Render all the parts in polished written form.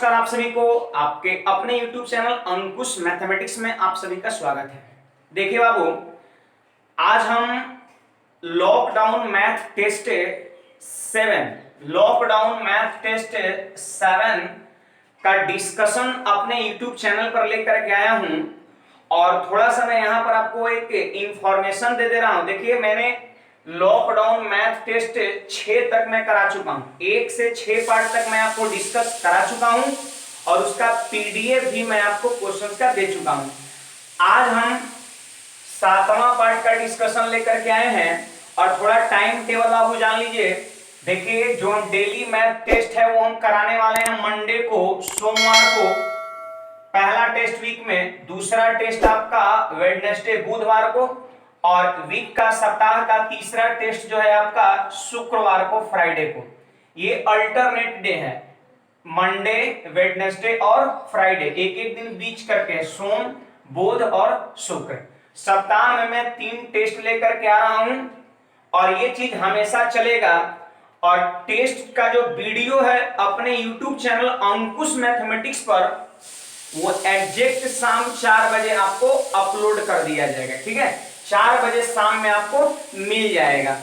नमस्कार आप सभी को आपके अपने YouTube चैनल अंकुश मैथमेटिक्स में आप सभी का स्वागत है। देखिए बाबू, आज हम लॉकडाउन मैथ टेस्ट 7 का डिस्कशन अपने YouTube चैनल पर लेकर के आया हूं और थोड़ा सा मैं यहां पर आपको एक इंफॉर्मेशन दे रहा हूं। देखिए, मैंने लॉकडाउन मैथ टेस्ट 6 तक मैं करा चुका हूं, 1 से 6 पार्ट तक मैं आपको डिस्कस करा चुका हूं और उसका पीडीएफ भी मैं आपको क्वेश्चंस का दे चुका हूं। आज हम 7वां पार्ट का डिस्कशन लेकर के आए हैं और थोड़ा टाइम टेबल आपको जान लीजिए। देखिए, जो हम डेली मैथ टेस्ट है वो हम कराने वाले हैं मंडे को, सोमवार को पहला टेस्ट वीक में, दूसरा टेस्ट आपका वेडनेसडे बुधवार को और वीक का सप्ताह का तीसरा टेस्ट जो है आपका शुक्रवार को, फ्राइडे को। ये अल्टरनेट डे है, मंडे, वेडनेसडे और फ्राइडे, एक एक दिन बीच करके, सोम, बुध और शुक्र। सप्ताह में मैं 3 टेस्ट लेकर के आ रहा हूं और ये चीज हमेशा चलेगा। और टेस्ट का जो वीडियो है अपने YouTube चैनल अंकुश मैथमेटिक्स पर वो एग्जैक्ट शाम 4 बजे आपको अपलोड कर दिया जाएगा। ठीक है, 4 बजे शाम में आपको मिल जाएगा।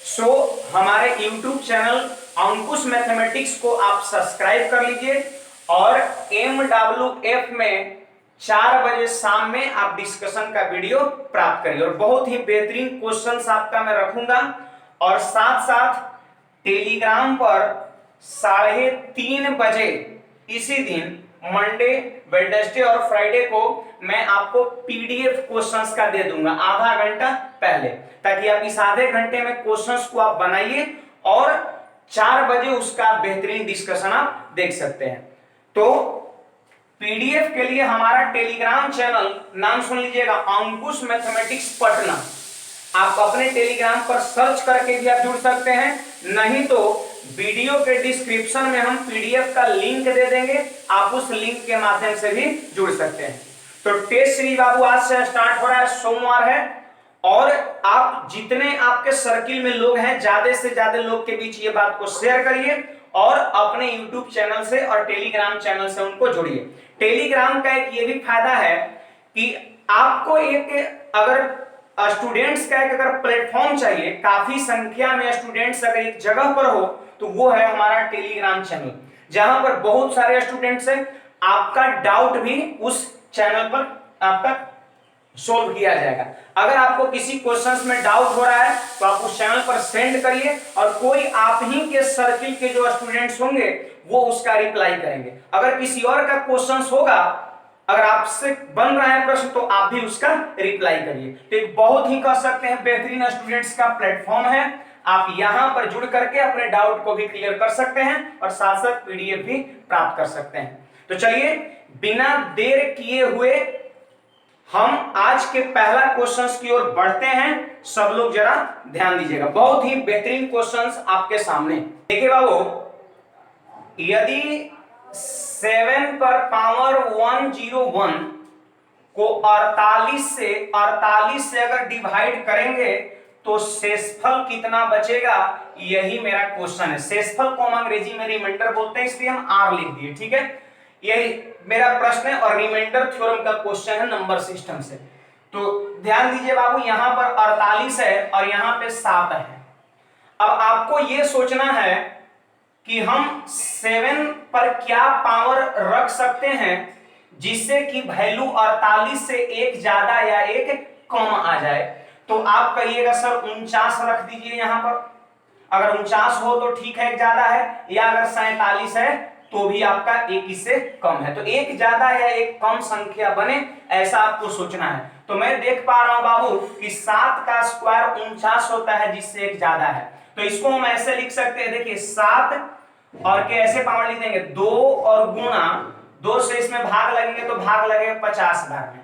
सो हमारे YouTube चैनल अंकुश मैथमेटिक्स को आप सब्सक्राइब कर लीजिए और MWF में 4 बजे शाम में आप डिस्कशन का वीडियो प्राप्त करिए और बहुत ही बेहतरीन क्वेश्चंस आपका मैं रखूंगा। और साथ साथ टेलीग्राम पर 3:30 बजे इसी दिन मंडे, वेडनेसडे और फ्राइडे को मैं आपको पीडीएफ क्वेश्चंस का दे दूंगा आधा घंटा पहले, ताकि आप इस आधे घंटे में क्वेश्चंस को आप बनाइए और 4 बजे उसका बेहतरीन डिस्कशन आप देख सकते हैं। तो पीडीएफ के लिए हमारा टेलीग्राम चैनल नाम सुन लीजिएगा, अंकुश मैथमेटिक्स पटना। आप अपने टेलीग्राम पर सर्च करके भी आप जुड़ सकते हैं, नहीं तो वीडियो के डिस्क्रिप्शन में हम पीडीएफ का लिंक दे देंगे, आप उस लिंक के माध्यम से भी जुड़ सकते हैं। तो टेस्ट सीरीज बाबू आज से स्टार्ट हो रहा है, सोमवार है और आप जितने आपके सर्किल में लोग हैं, ज्यादा से ज्यादा लोग के बीच ये बात को शेयर करिए और अपने YouTube चैनल से और टेलीग्राम चैनल से उनको जोड़िए। टेलीग्राम का एक ये भी फायदा है कि आपको एक अगर स्टूडेंट्स का एक अगर प्लेटफॉर्म चाहिए, काफी संख्या में स्टूडेंट्स अगर एक जगह पर हो तो वो है हमारा टेलीग्राम चैनल, जहां पर बहुत सारे स्टूडेंट्स हैं। आपका डाउट भी उस चैनल पर आपका सोल्व किया जाएगा। अगर आपको किसी क्वेश्चंस में डाउट हो रहा है तो आप उस चैनल पर सेंड करिए और कोई आप ही के सर्किल के जो स्टूडेंट्स होंगे वो उसका रिप्लाई करेंगे। अगर किसी और का क्वेश्चंस होगा, अगर आपसे बन रहा है प्रश्न, तो आप भी उसका रिप्लाई करिए। तो एक बहुत ही कह सकते हैं बेहतरीन स्टूडेंट्स का प्लेटफॉर्म है। आप यहां पर जुड़ करके अपने डाउट को भी क्लियर कर सकते हैं और साथ साथ पीडीएफ भी प्राप्त कर सकते हैं। तो चलिए बिना देर किए हुए हम आज के पहला क्वेश्चंस की ओर बढ़ते हैं। सब लोग जरा ध्यान दीजिएगा, बहुत ही बेहतरीन क्वेश्चंस आपके सामने। देखिए बाबू, यदि 7 पर पावर 101 को 48 से अगर डिवाइड करेंगे तो शेषफल कितना बचेगा, यही मेरा क्वेश्चन है। शेषफल को हम अंग्रेजी में रिमाइंडर बोलते हैं, इसलिए हम आर लिख दिए। ठीक है, यही मेरा प्रश्न है और रिमाइंडर थ्योरम का क्वेश्चन है नंबर सिस्टम से। तो ध्यान दीजिए बाबू, यहां पर 48 है और यहां पे 7 है। अब आपको यह सोचना है कि हम 7 पर क्या पावर रख सकते हैं जिससे कि वैल्यू 48 से एक ज्यादा या एक कम आ जाए। तो आप कहिएगा सर 49 रख दीजिए यहां पर। अगर 49 हो तो ठीक है, एक ज्यादा है, या अगर 47 है तो भी आपका एक इससे कम है। तो एक ज्यादा या एक कम संख्या बने, ऐसा आपको सोचना है। तो मैं देख पा रहा हूं बाबू कि 7 का स्क्वायर 49 होता है, जिससे एक ज्यादा है। तो इसको हम ऐसे लिख सकते हैं, देखिए 7 और के ऐसे पावर लिख देंगे 2 और गुणा 2 से इसमें भाग लगेंगे तो भाग लगेगा 50 बार में।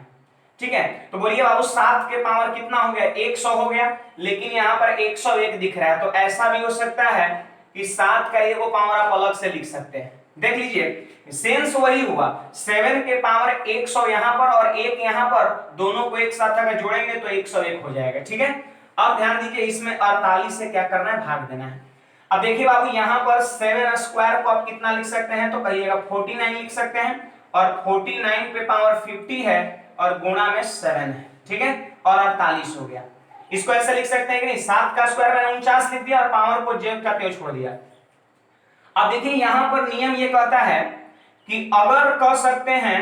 ठीक है, तो बोलिए बाबू 7 के पावर कितना हो गया, 100 हो गया, लेकिन यहाँ पर 101 दिख रहा है। तो ऐसा भी हो सकता है कि 7 का एगो पावर आप अलग से लिख सकते हैं। देख लीजिए, सेंस वही हुआ, 7 के पावर 100 यहां पर और 1 यहां पर, दोनों को एक साथ अगर जोड़ेंगे तो 101 हो जाएगा। ठीक है, अब ध्यान दीजिए, इसमें 48 से क्या करना है, भाग देना है। अब देखिए बाबू यहाँ पर 7 स्क्वायर को आप कितना लिख सकते हैं, तो कहिएगा 49 लिख सकते हैं, और 49 पे पावर 50 है और गुणा में 7 है, ठीक है, और 48 हो गया। इसको ऐसे लिख सकते हैं कि नहीं, 7 का स्क्वायर मैंने 49 लिख दिया और पावर को जेब का तेज छोड़ दिया। अब देखिए यहां पर नियम ये कहता है कि अगर कह सकते हैं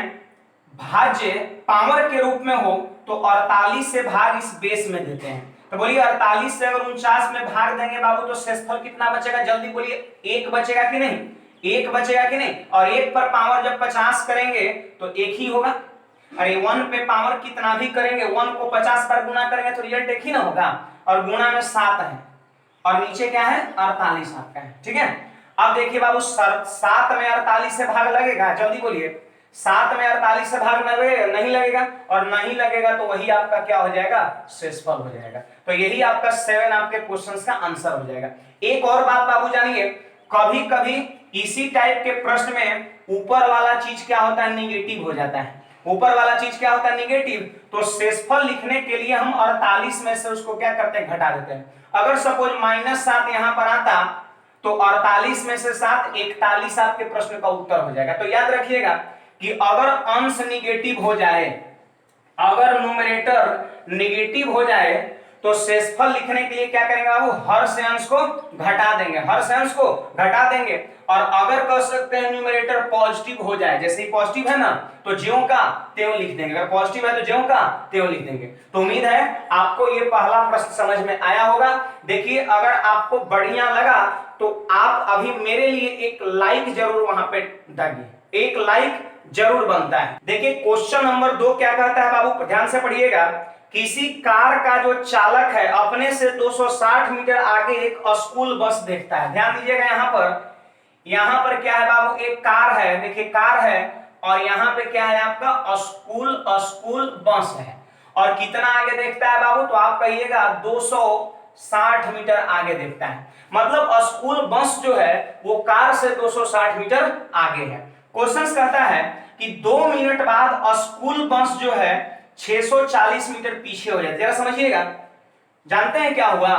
भाज्य पावर के रूप में हो तो 48 से भाग इस बेस में देते हैं। तो बोलिए 48 से अगर 49 में भाग देंगे बाबू तो शेषफल कितना बचेगा, जल्दी बोलिए, 1 बचेगा कि नहीं, 1 बचेगा कि नहीं, और 1 पर पावर जब 50 करेंगे तो 1 ही होगा। अरे 1 पे पावर कितना भी करेंगे, 1 को 50 पर गुना करेंगे तो रिजल्ट 1 ही ना होगा, और गुणा में 7 है और नीचे क्या है 48 आपका है, ठीक है। अब देखिए बाबू 7 में 48 से भाग लगेगा, जल्दी बोलिए, 7 में 48 से भाग नहीं लगेगा, और नहीं लगेगा तो वही आपका क्या हो जाएगा, शेषफल हो जाएगा। तो यही आपका 7 आपके क्वेश्चंस का आंसर हो जाएगा। एक और बात बाबू जानिए, कभी कभी इसी टाइप के प्रश्न में ऊपर वाला चीज क्या होता है, निगेटिव हो जाता है। ऊपर वाला चीज क्या होता है, निगेटिव, तो शेषफल लिखने के लिए हम 48 में से उसको क्या करते हैं, घटा देते हैं। अगर सपोज -7 यहां पर आता तो 48 में से 7 41 आपके प्रश्न का उत्तर हो जाएगा। तो याद रखिएगा कि अगर अंश निगेटिव हो जाए, अगर न्यूमरेटर निगेटिव हो जाए तो शेषफल लिखने के लिए क्या करेंगे बाबू, हर से अंश को घटा देंगे, हर से अंश को घटा देंगे। और अगर कह सकते हैं न्यूमरेटर पॉजिटिव हो जाए, जैसे ही पॉजिटिव है ना तो ज्यों का त्यों लिख देंगे, अगर पॉजिटिव है तो ज्यों का त्यों लिख देंगे। तो उम्मीद है आपको ये पहला प्रश्न समझ में आया होगा। देखिए अगर आपको बढ़िया लगा तो आप अभी मेरे लिए एक लाइक जरूर वहां पे दागिए, एक लाइक जरूर बनता है। देखिए क्वेश्चन नंबर 2 क्या कहता है बाबू, ध्यान से पढ़िएगा। किसी कार का जो चालक है अपने से 260 मीटर आगे एक स्कूल बस देखता है। ध्यान दीजिएगा यहां पर क्या है बाबू, एक कार है, देखिए कार है, और यहां पे क्या है आपका स्कूल बस है, और कितना आगे देखता है बाबू, तो आप कहिएगा 260 मीटर आगे देखता है। मतलब स्कूल बस जो है वो कार से 260 मीटर आगे है। क्वेश्चन कहता है कि 2 मिनट बाद स्कूल बस जो है 640 मीटर पीछे हो जाए। जरा समझिएगा, जानते हैं क्या हुआ,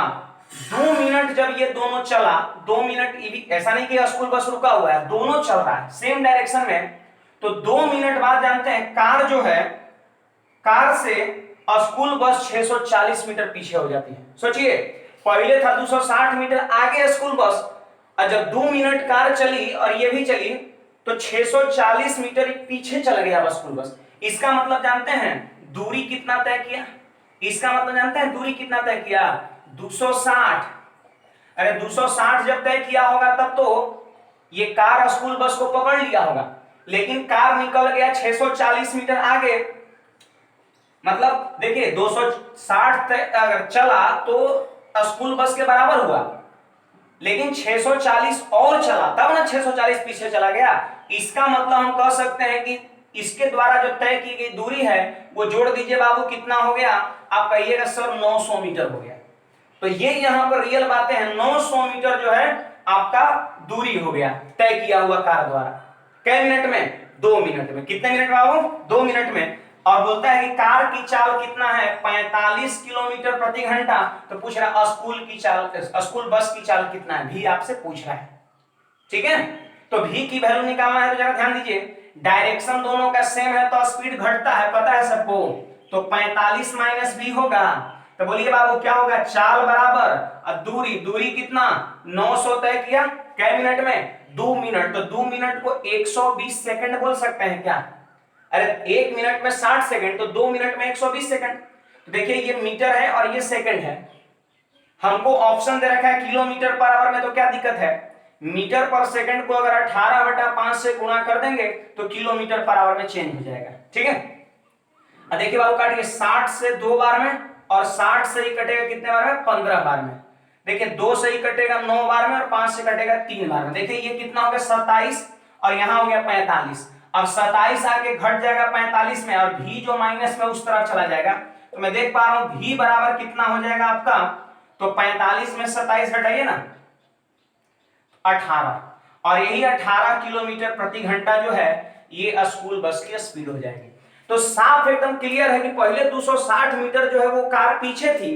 2 मिनट जब ये दोनों चला, 2 मिनट, ऐसा नहीं कि स्कूल बस रुका हुआ है, दोनों चल रहा है सेम डायरेक्शन में, तो 2 मिनट बाद जानते हैं कार जो है, कार से स्कूल बस 640 मीटर पीछे हो जाती है। सोचिए पहले था 260 मीटर आगे स्कूल बस, और जब 2 मिनट कार चली और ये भी चली तो 640 मीटर पीछे चला गया स्कूल बस। इसका मतलब जानते हैं दूरी कितना तय किया, इसका मतलब जानते हैं दूरी कितना तय किया, 260। अरे 260 जब तय किया होगा तब तो ये कार स्कूल बस को पकड़ लिया होगा, लेकिन कार निकल गया 640 मीटर आगे। मतलब देखिए 260 अगर चला तो स्कूल बस के बराबर हुआ, लेकिन 640 और चला तब ना 640 पीछे चला गया। इसका मतलब हम कह सकते हैं कि इसके द्वारा जो तय की गई दूरी है वो जोड़ दीजिए बाबू, कितना हो गया, आप कहिएगा सर 900 मीटर हो गया। तो ये यहां पर रियल बातें हैं, 900 मीटर जो है आपका दूरी हो गया तय किया हुआ कार द्वारा। कै मिनट में, 2 मिनट में। कितने मिनट बाबू, 2 मिनट में। और बोलता है कि कार की चाल कितना है, 45 किलोमीटर प्रति घंटा। तो पूछ रहा है स्कूल बस की चाल कितना है, भी आपसे पूछ रहा है, ठीक है। तो भी की वैल्यू निकालना है तो जरा ध्यान दीजिए, डायरेक्शन दोनों का सेम है तो स्पीड घटता है, पता है सबको, तो 45 माइनस भी होगा। तो बोलिए बाबू क्या होगा, चाल बराबर और दूरी कितना, 900 तय किया कै मिनट में, 2 मिनट। तो 2 मिनट को 120 सेकंड बोल सकते हैं क्या, अरे 1 मिनट में 60 सेकंड, तो 2 मिनट में 120 सेकंड। तो देखिए ये मीटर है और ये सेकंड है, हमको ऑप्शन दे रखा है किलोमीटर पर आवर में, तो क्या दिक्कत है, मीटर पर सेकंड को अगर 18/5 से गुणा कर देंगे तो किलोमीटर पर आवर में चेंज हो जाएगा, ठीक है। अब देखिए बाबू काटिए, 60 से 2 बार में, और 60 से ही कटेगा कितने बार में, 15 बार में। देखिए 2 से ही कटेगा 9 बार में, और 5 से कटेगा 3 बार में। देखिए ये कितना हो गया 27, और यहां हो गया 45। अब 27 आके घट जाएगा 45 में, और भी जो माइनस में उस तरफ चला जाएगा। तो मैं देख पा रहा हूं भी बराबर कितना हो जाएगा आपका, तो 45 में 27 घटाइए ना, 18, और यही 18 किलोमीटर प्रति घंटा जो है ये स्कूल बस की स्पीड हो जाएगी। तो साफ एकदम क्लियर है कि पहले 260 मीटर जो है वो कार पीछे थी,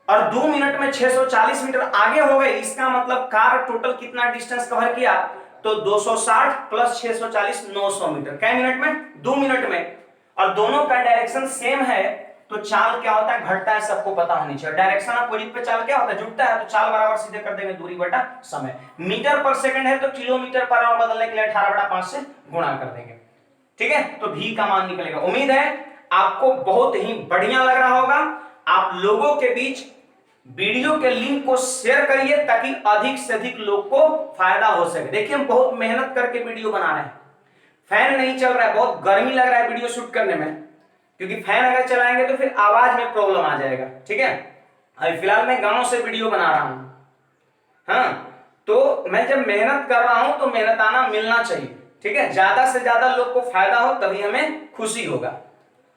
और 2 मिनट में 640 मीटर आगे हो गए, इसका मतलब कार टोटल कितना डिस्टेंस कवर किया, तो 260 प्लस 640 900 मीटर। क्या मिनट में? 2 मिनट में। और दोनों का डायरेक्शन सेम है तो चाल क्या होता है, घटता है, सबको पता होनी चाहिए। डायरेक्शन अपोजिट पे चाल क्या होता है, जुटता है, तो चाल बराबर सीधे कर देंगे दूरी बटा समय। मीटर पर सेकंड है तो किलोमीटर पर आवर बदलने के लिए 18/5 से गुणा कर देंगे, ठीक है। तो भी का मान निकलेगा। उम्मीद है आपको बहुत ही बढ़िया लग रहा होगा। आप लोगों के बीच वीडियो के लिंक को शेयर करिए ताकि अधिक से अधिक लोग को फायदा हो सके। देखिए हम बहुत मेहनत करके वीडियो बना रहे हैं, फैन नहीं चल रहा है, बहुत गर्मी लग रहा है वीडियो शूट करने में, क्योंकि फैन अगर चलाएंगे तो फिर आवाज में प्रॉब्लम आ जाएगा, ठीक है। अभी फिलहाल मैं गांव से वीडियो बना रहा हूं, हाँ, तो मैं जब मेहनत कर रहा हूं तो मेहनताना मिलना चाहिए, ठीक है। ज्यादा से ज्यादा लोग को फायदा हो तभी हमें खुशी होगा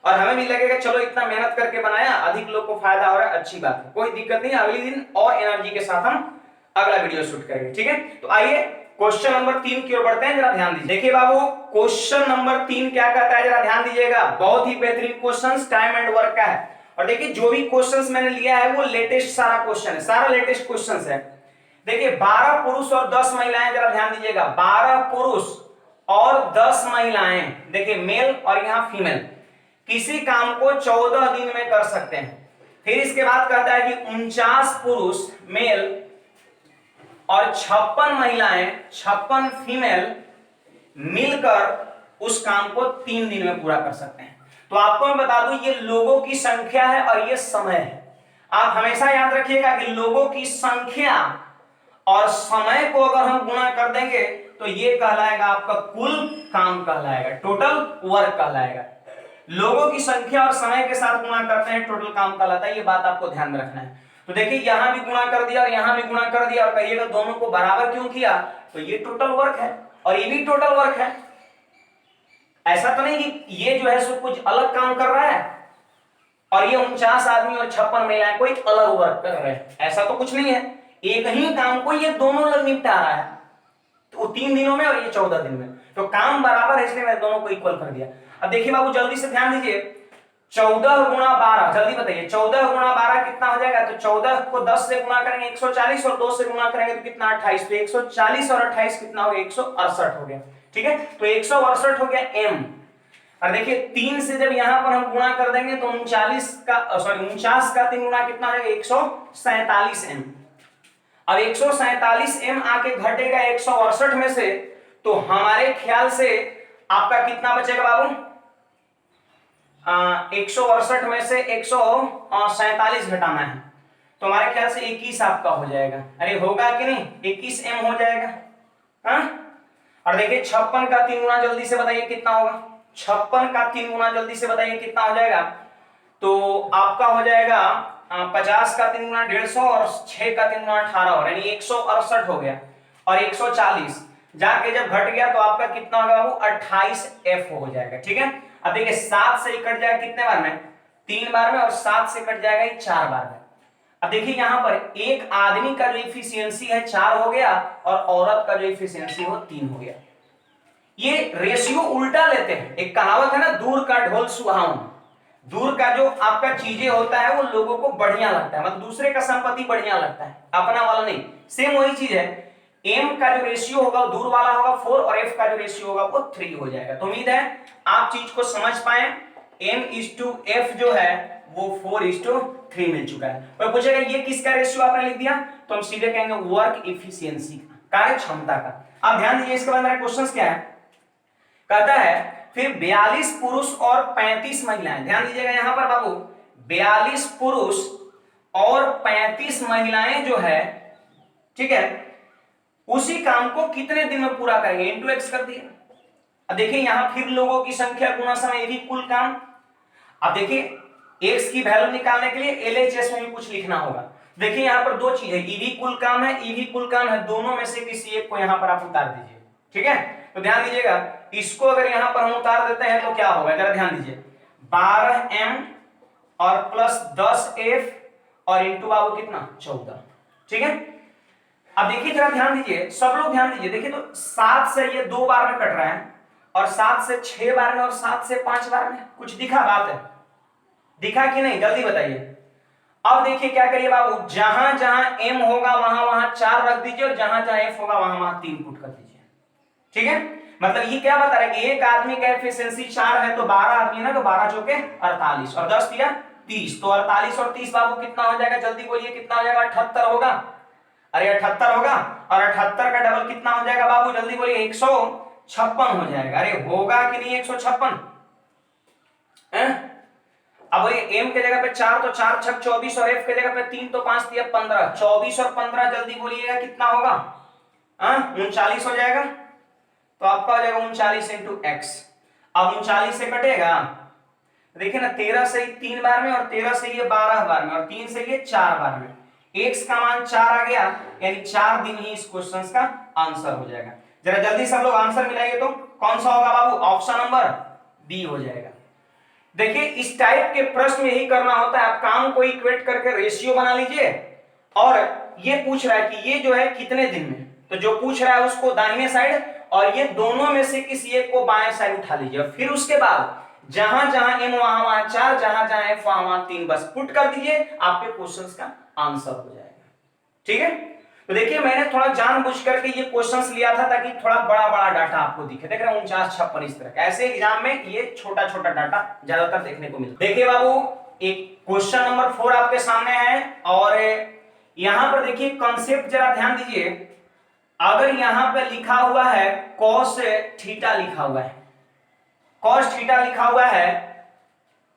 और हमें भी लगेगा चलो इतना मेहनत करके बनाया, अधिक लोग को फायदा हो रहा है, अच्छी बात है, कोई दिक्कत नहीं। अगले दिन और एनर्जी के साथ हम अगला वीडियो शूट करेंगे, ठीक है। तो आइए क्वेश्चन नंबर 3 की ओर बढ़ते हैं, जरा ध्यान दीजिए। देखिए बाबू क्वेश्चन नंबर 3 क्या कहता है, जरा ध्यान दीजिएगा। बहुत ही बेहतरीन क्वेश्चन टाइम एंड वर्क का है। और देखिए जो भी क्वेश्चंस मैंने लिया है वो लेटेस्ट सारा क्वेश्चन है, सारा लेटेस्ट क्वेश्चंस है। देखिए 12 पुरुष और 10 महिलाएं, जरा ध्यान दीजिएगा। 12 पुरुष और 10 महिलाएं, देखिए मेल और यहां फीमेल, किसी काम को 14 दिन में कर सकते हैं। फिर इसके बाद कहता है कि 49 पुरुष मेल और 56 महिलाएं, 56 फीमेल मिलकर उस काम को 3 दिन में पूरा कर सकते हैं। तो आपको मैं बता दूं ये लोगों की संख्या है और ये समय है। आप हमेशा याद रखिएगा कि लोगों की संख्या और समय को अगर हम गुणा कर देंगे तो ये कहलाएगा आपका कुल काम कहलाएगा, टोटल वर्क कहलाएगा। लोगों की संख्या और समय के साथ गुणा करते हैं, टोटल काम कहलाता है। ये बात आपको ध्यान में रखना है। तो देखिए यहां भी गुणा कर दिया और यहां भी गुणा कर दिया और कहिएगा दोनों को बराबर क्यों किया, तो ये टोटल वर्क है और ये भी टोटल वर्क है। ऐसा तो नहीं कि ये जो है सो कुछ अलग काम कर रहा है और ये 49 आदमी और 56 महिलाएं कोई अलग वर्क कर रहे हैं, ऐसा तो कुछ नहीं है। एक ही काम को ये दोनों लोग निपटा रहा है, तो 3 दिनों में और ये 14 दिन में, तो काम बराबर है, इसलिए मैंने दोनों को इक्वल कर दिया। अब देखिए बाबू जल्दी से ध्यान दीजिए, 14 गुणा 12, जल्दी बताइए 14 गुणा 12 कितना हो जाएगा। तो 14 को 10 से गुणा करेंगे 140 और 2 से गुणा करेंगे तो कितना 28। तो 140 और 28 कितना हो गया, 168 हो गया, ठीक है। तो 168 हो गया एम। और देखिए 3 से जब यहां पर हम गुणा कर देंगे तो 49 का 3 गुणा कितना हो जाएगा, 147 एम। अब 147 एम आके घटेगा 168 में से, तो हमारे ख्याल से आपका कितना बचेगा बाबू, 168 में से 147 घटाना है, तो हमारे ख्याल से 21 आपका हो जाएगा। अरे होगा कि नहीं, 21 एम हो जाएगा, हाँ। और देखिए 56 का 3 गुना जल्दी से बताइए कितना होगा, 56 का 3 गुना जल्दी से बताइए कितना हो जाएगा। तो आपका हो जाएगा 50 का 3 गुना 150 और 6 का 3 गुना 18 और यानी 168 हो गया। और 140 जाके जब घट गया तो आपका कितना होगा बाबू, 28 एफ हो जाएगा, ठीक है। अब देखिए 7 से कट जाएगा कितने बार में, 3 बार में, और 7 से कट जाएगा 4 बार में। अब देखिए यहां पर एक आदमी का जो इफिशियंसी है 4 हो गया और औरत का जो इफिशियंसी हो 3 हो गया। ये रेशियो उल्टा लेते हैं। एक कहावत है ना, दूर का ढोल सुहावन। दूर का जो आपका चीजें होता है वो लोगों को बढ़िया लगता है, मतलब दूसरे का संपत्ति बढ़िया लगता है, अपना वाला नहीं। सेम वही चीज है, एम का जो रेशियो होगा दूर वाला होगा 4 और एफ का जो रेशियो होगा वो 3 हो जाएगा। तो उम्मीद है आप चीज को समझ पाए। m/f जो है वो 4/3 मिल चुका है। और पूछेगा ये किसका रेशियो आपने लिख दिया, तो हम सीधे कहेंगे वर्क इफिशियंसी, कार्य क्षमता का। अब ध्यान दीजिए इसके बाद मेरा क्वेश्चन क्या है, कहता है फिर 42 पुरुष और 35 महिलाएं, ध्यान दीजिएगा यहां पर बाबू, 42 पुरुष और 35 महिलाएं जो है, ठीक है, उसी काम को कितने दिन में पूरा करेंगे, इंटू एक्स कर दिए। अब देखिए यहां फिर लोगों की संख्या गुना समय भी कुल काम। अब देखिए एक्स की वैल्यू निकालने के लिए एलएचएस में भी कुछ लिखना होगा। देखिए यहां पर दो चीज है, ई भी कुल काम है, ई भी कुल काम है, दोनों में से किसी एक को यहां पर आप उतार दीजिए, ठीक है। तो ध्यान दीजिएगा, इसको अगर यहां पर हम उतार देते हैं तो क्या होगा, जरा ध्यान दीजिए, 12m और प्लस 10f और इंटू बाबू कितना 14, ठीक है। अब देखिए जरा ध्यान दीजिए, सब लोग ध्यान दीजिए, देखिए तो 7 से ये 2 बार में कट रहा है और 7 से 6 बार में और 7 से 5 बार में, कुछ दिखा बात है, दिखा कि नहीं जल्दी बताइए। अब देखिए क्या करिए बाबू, जहां जहां m होगा वहां वहां 4 रख दीजिए और जहां जहां f होगा वहां वहां 3 पुट कर दीजिए। ठीक है, मतलब ये क्या बता रहा है कि एक आदमी का एफिशिएंसी 4 है तो 12 आदमी है ना, तो 12 चौके 48 और 10 दिया 30, तो 48 और 30 बाबू कितना हो जाएगा, जल्दी बोलिए कितना हो जाएगा, 78 होगा। अरे 78 होगा, और 78 का डबल कितना हो जाएगा बाबू, जल्दी बोलिए, 156 हो जाएगा। अरे होगा कि नहीं 156? अब बोलिए m के जगह पे 4 तो 4 छक 24 और f के जगह पे 3 तो 5 दिया 15, 24 और 15 जल्दी बोलिएगा कितना होगा, 39 हो जाएगा। तो आपका हो जाएगा 39 इंटू एक्स। अब 39 से कटेगा, देखिए ना 13 से 3 बार में और 13 से ये 12 बार में और 3 से ये 4 बार में, x का मान 4 आ गया, यानी 4 दिन ही इस क्वेश्चन का आंसर हो जाएगा। जरा जल्दी सब लोग आंसर मिलाइए, तो कौन सा होगा बाबू, ऑप्शन नंबर बी हो जाएगा। देखिए इस टाइप के प्रश्न में यही करना होता है, आप काम को इक्वेट करके रेशियो बना लीजिए, और ये पूछ रहा है कि ये जो है कितने दिन में, तो जो पूछ रहा है उसको दाहिने साइड और ये दोनों में से किसी एक को बाएं साइड उठा लीजिए, फिर उसके बाद जहां जहां m वहां वहां 4, जहां जहां f वहां वहां 3 बस पुट कर दीजिए, आपके क्वेश्चंस का आंसर हो जाएगा। ठीक है, तो देखिए मैंने थोड़ा जानबूझ करके ये क्वेश्चंस लिया था ताकि थोड़ा बड़ा बड़ा डाटा आपको दिखे, देख रहे हैं 49 56 इस तरह का, ऐसे एग्जाम में ये छोटा छोटा डाटा ज्यादातर देखने को मिलता है। देखिए बाबू एक क्वेश्चन नंबर 4 आपके सामने है, और यहां पर देखिए कंसेप्ट जरा ध्यान दीजिए। अगर यहां पे लिखा हुआ है cos थीटा लिखा हुआ है, cos थीटा लिखा हुआ है,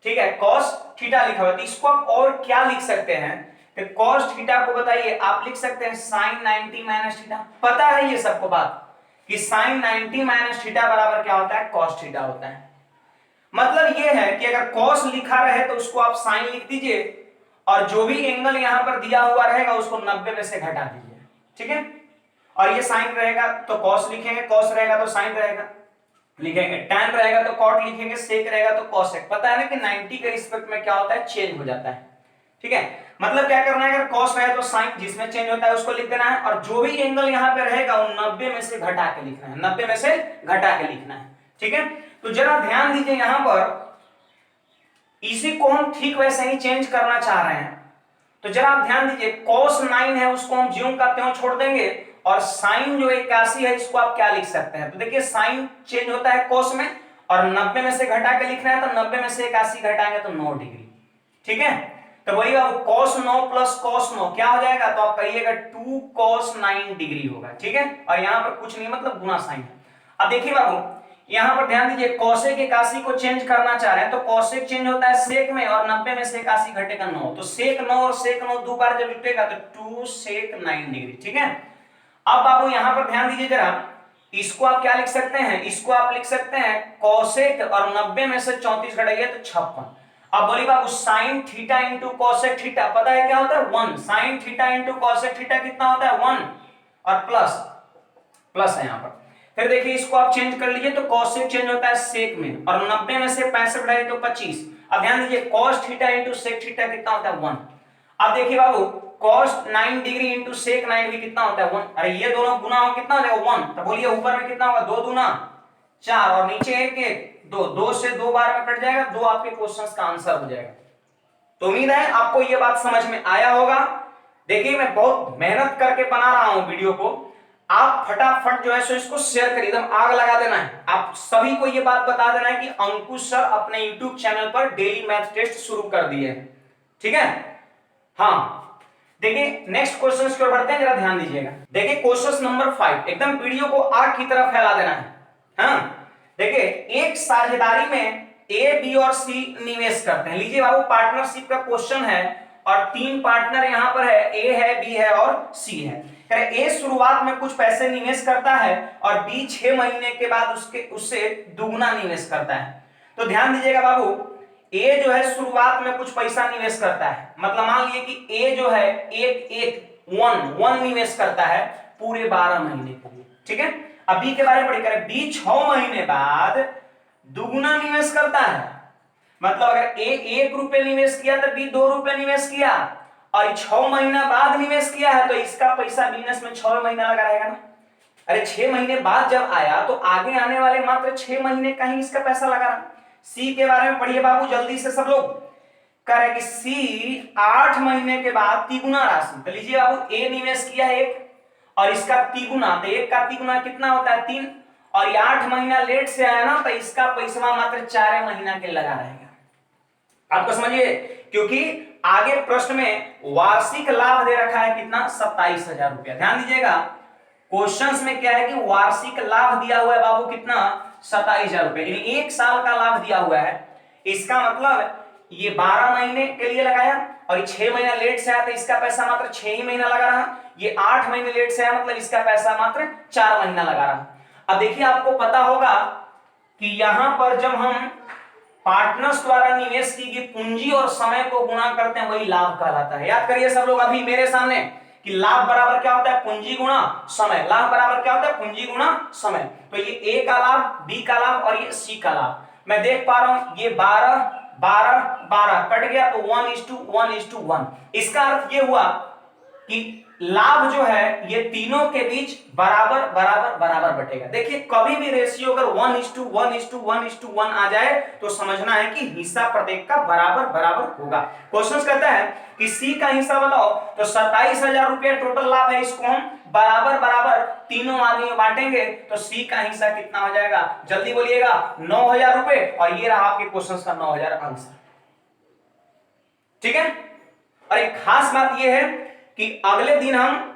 ठीक है, cos थीटा लिखा हुआ है, तो इसको आप और क्या लिख सकते हैं, तो cos थीटा को बताइए, आप लिख सकते हैं sin 90 माइनस थीटा। पता है ये सबको बात कि sin 90 माइनस थीटा बराबर क्या होता है, cos थीटा होता है। मतलब ये है कि अगर cos लिखा रहे तो उसको आप sin लिख दीजिए, और जो भी एंगल यहां पर दिया हुआ रहेगा उसको 90 में से घटा दीजिए। ठीक है, और ये sin रहेगा तो cos लिखेंगे, cos रहेगा तो sin रहेगा लिखेंगे, tan रहेगा तो cot लिखेंगे, sec रहेगा तो cosec। पता है ना कि 90 के रिस्पेक्ट में क्या होता है, चेंज हो जाता है। ठीक है, मतलब क्या करना है, अगर cos रहे तो sin जिसमें चेंज होता है उसको लिख देना है, और जो भी एंगल यहां पे रहेगा वो 90 में से घटा के लिखना है, 90 में से घटा के लिखना है। ठीक है, तो जरा ध्यान दीजिए, यहां पर इसी को हम ठीक वैसे ही चेंज करना चाह रहे हैं, तो जरा आप ध्यान दीजिए, cos 9 है उसको हम ज्यों का त्यों छोड़ देंगे, और sin जो 81 है इसको आप क्या लिख सकते हैं, तो देखिए sin चेंज होता है cos में, और 90 में से घटा के लिखना है, तो 90 में से 81 घटाएंगे तो 9 डिग्री। ठीक है, तो वही बाबू cos 9 प्लस cos 9 क्या हो जाएगा, तो आप कहिएगा 2 cos 9 डिग्री होगा। ठीक है, और यहां पर कुछ नहीं मतलब गुना साइन है। अब देखिए बाबू यहां पर ध्यान दीजिए, cosec 81 को चेंज करना चाह रहे हैं, तो cosec चेंज होता है sec में, और 90 में से 81 घटेगा 9, तो sec 9 और sec 9 दो बार जब जुटेगा तो 2 sec 9 डिग्री। ठीक है, अब बाबू यहां पर ध्यान दीजिए जरा, इसको आप क्या लिख सकते हैं, इसको आप लिख सकते हैं cosec, और 90 में से 34 घटाइए तो 56। अब बोली बाबू sin theta into cosec theta, पता है क्या होता है 1, sin theta into cosec theta कितना होता है 1, और प्लस है यहां पर। फिर देखिए इसको आप चेंज कर लीजिए, तो cosec चेंज होता है sec में, और 90 में से 65 घटाइए तो 25। अब ध्यान दीजिए cos theta into sec theta कितना होता है 1। अब देखिए बाबू cos 9 डिग्री इंटू sec 9 भी कितना होता है 1, अरे ये दोनों गुना हो कितना हो जाएगा 1, तो बोलिए ऊपर में कितना होगा 2 दूना 4, और नीचे 1 1 2, 2 से 2 बार में कट जाएगा, 2 आपके क्वेश्चंस का आंसर हो जाएगा। तो उम्मीद है आपको ये बात समझ में आया होगा। देखिए मैं बहुत मेहनत करके बना रहा हूं वीडियो को, आप फटाफट जो है सो इसको शेयर करिए, एकदम आग लगा देना है, आप सभी को ये बात बता देना है कि अंकुश सर अपने YouTube चैनल पर डेली मैथ टेस्ट शुरू कर दिए हैं। ठीक है, हाँ देखिए नेक्स्ट क्वेश्चन की ओर बढ़ते हैं, जरा ध्यान दीजिएगा। देखिए क्वेश्चन नंबर 5, एकदम वीडियो को आग की तरफ फैला देना है। हाँ देखिए, एक साझेदारी में ए बी और सी निवेश करते हैं, लीजिए बाबू पार्टनरशिप का क्वेश्चन है, और 3 पार्टनर यहां पर है, ए है बी है और सी है। ए शुरुआत में कुछ पैसे निवेश करता है, और बी 6 महीने के बाद उससे दुगना निवेश करता है। तो ध्यान दीजिएगा बाबू, ए जो है शुरुआत में कुछ पैसा निवेश करता है, मतलब मान लीजिए कि ए जो है वन निवेश करता है पूरे 12 महीने के लिए। ठीक है, अब बी के बारे में पढ़ी करें, बी 6 महीने बाद दुगुना निवेश करता है, मतलब अगर ए 1 रुपए निवेश किया तो बी 2 रुपए निवेश किया, और 6 महीना बाद निवेश किया है तो इसका पैसा बिजनेस में 6 महीना लगा रहेगा ना। अरे 6 महीने बाद जब आया तो आगे आने वाले मात्र 6 महीने का ही इसका पैसा लगा रहा। सी के बारे में पढ़िए बाबू जल्दी से सब लोग, कह रहा है कि सी 8 महीने के बाद तिगुना राशि, तो लीजिए बाबू ए निवेश किया है 1 और इसका तिगुना, तो 1 का तिगुना कितना होता है 3, और ये 8 महीना लेट से आया ना, तो इसका पैसा मात्र 4 महीना के लगा रहेगा। आपको समझिए, क्योंकि आगे प्रश्न में वार्षिक लाभ दे रखा है कितना 27,000 रुपया। ध्यान दीजिएगा, क्वेश्चंस में क्या है कि वार्षिक लाभ दिया हुआ है बाबू कितना 27,000 रुपए, यानी 1 साल का लाभ दिया हुआ है। इसका मतलब ये 12 महीने के लिए लगाया और ये 6 महीना लेट से आया, तो इसका पैसा मात्र 6 ही महीना लगा रहा। ये 8 महीने लेट से आया, मतलब इसका पैसा मात्र 4 महीना लगा रहा। अब देखिए, आपको पता होगा कि यहां पर जब हम पार्टनर्स द्वारा निवेश की गई पूंजी और समय को गुणा करते हैं, वही लाभ कहलाता है। याद करिए सब लोग अभी मेरे सामने कि लाभ बराबर क्या होता है पूंजी गुणा समय। लाभ बराबर क्या होता है पूंजी गुणा समय। तो ये ए का लाभ, बी का लाभ और ये सी का लाभ। मैं देख पा रहा हूं ये 12 12 12 कट गया, तो 1:1:1। इसका अर्थ ये हुआ कि लाभ जो है ये तीनों के बीच बराबर बराबर बराबर बटेगा। देखिए, कभी भी रेशियो अगर 1:1:1:1 आ जाए तो समझना है कि हिस्सा प्रत्येक का बराबर बराबर होगा। क्वेश्चन कहता है कि सी का हिस्सा बताओ, तो 27,000 रुपया टोटल लाभ है, इसको हम बराबर बराबर तीनों आदमी में बांटेंगे, तो सी का हिस्सा कितना हो जाएगा, जल्दी बोलिएगा 9,000 रुपए। और ये रहा आपके क्वेश्चन का 9,000 आंसर। ठीक है। और एक खास बात यह है कि अगले दिन हम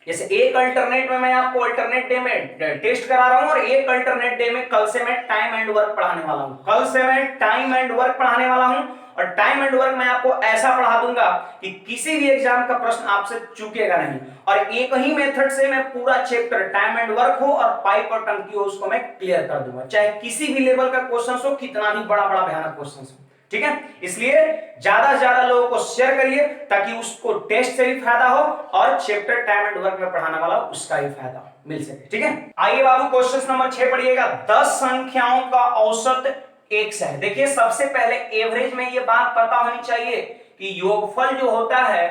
जैसे एक अल्टरनेट में मैं आपको अल्टरनेट डे में टेस्ट करा रहा हूं, और एक अल्टरनेट डे में कल से मैं टाइम एंड वर्क पढ़ाने वाला हूं। कल से मैं टाइम एंड वर्क पढ़ाने वाला हूं, और टाइम एंड वर्क मैं आपको ऐसा पढ़ा दूंगा कि किसी भी एग्जाम का प्रश्न आपसे चूकेगा नहीं। और एक ही मेथड से मैं पूरा चैप्टर टाइम एंड वर्क हो और पाइप और टंकी हो उसको मैं क्लियर कर दूंगा, चाहे किसी भी लेवल का क्वेश्चन हो, कितना भी बड़ा बड़ा भयानक क्वेश्चन हो। ठीक है, इसलिए ज्यादा से ज्यादा लोगों को शेयर करिए ताकि उसको टेस्ट से भी फायदा हो और चैप्टर टाइम एंड वर्क में पढ़ाने वाला उसका भी फायदा मिल सके। ठीक है, आइए बाबू क्वेश्चन नंबर 6 पढ़िएगा। 10 संख्याओं का औसत x है। देखिए, सबसे पहले एवरेज में ये बात पता होनी चाहिए कि योगफल जो होता है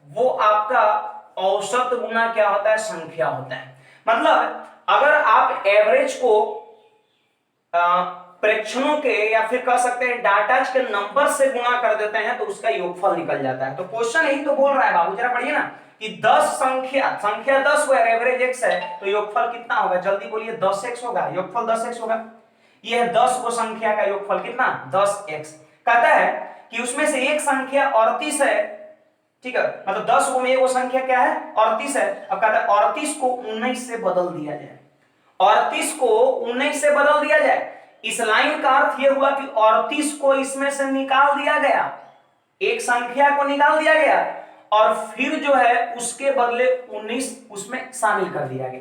वो आपका औसत गुना क्या होता है, संख्या होता है। मतलब अगर आप एवरेज को प्रेक्षणों के या फिर कह सकते हैं डाटा के नंबर से गुणा कर देते हैं तो उसका योगफल निकल जाता है। तो क्वेश्चन यही तो बोल रहा है बाबू, जरा पढ़िए ना कि 10 संख्या 10 हुआ, एवरेज x है, तो योगफल कितना होगा, जल्दी बोलिए। 10x होगा, योगफल 10x होगा। ये है 10 को संख्या का योगफल कितना 10x। कहता है कि उसमें से एक संख्या 38 है। ठीक है, मतलब 10 को में एक संख्या क्या है 38 है। अब कहता है 38 को 19 से बदल दिया जाए। 38 को 19 से बदल दिया जाए, इस लाइन का अर्थ यह हुआ कि 38 को इसमें से निकाल दिया गया, एक संख्या को निकाल दिया गया और फिर जो है उसके बदले 19 उसमें शामिल कर दिया गया।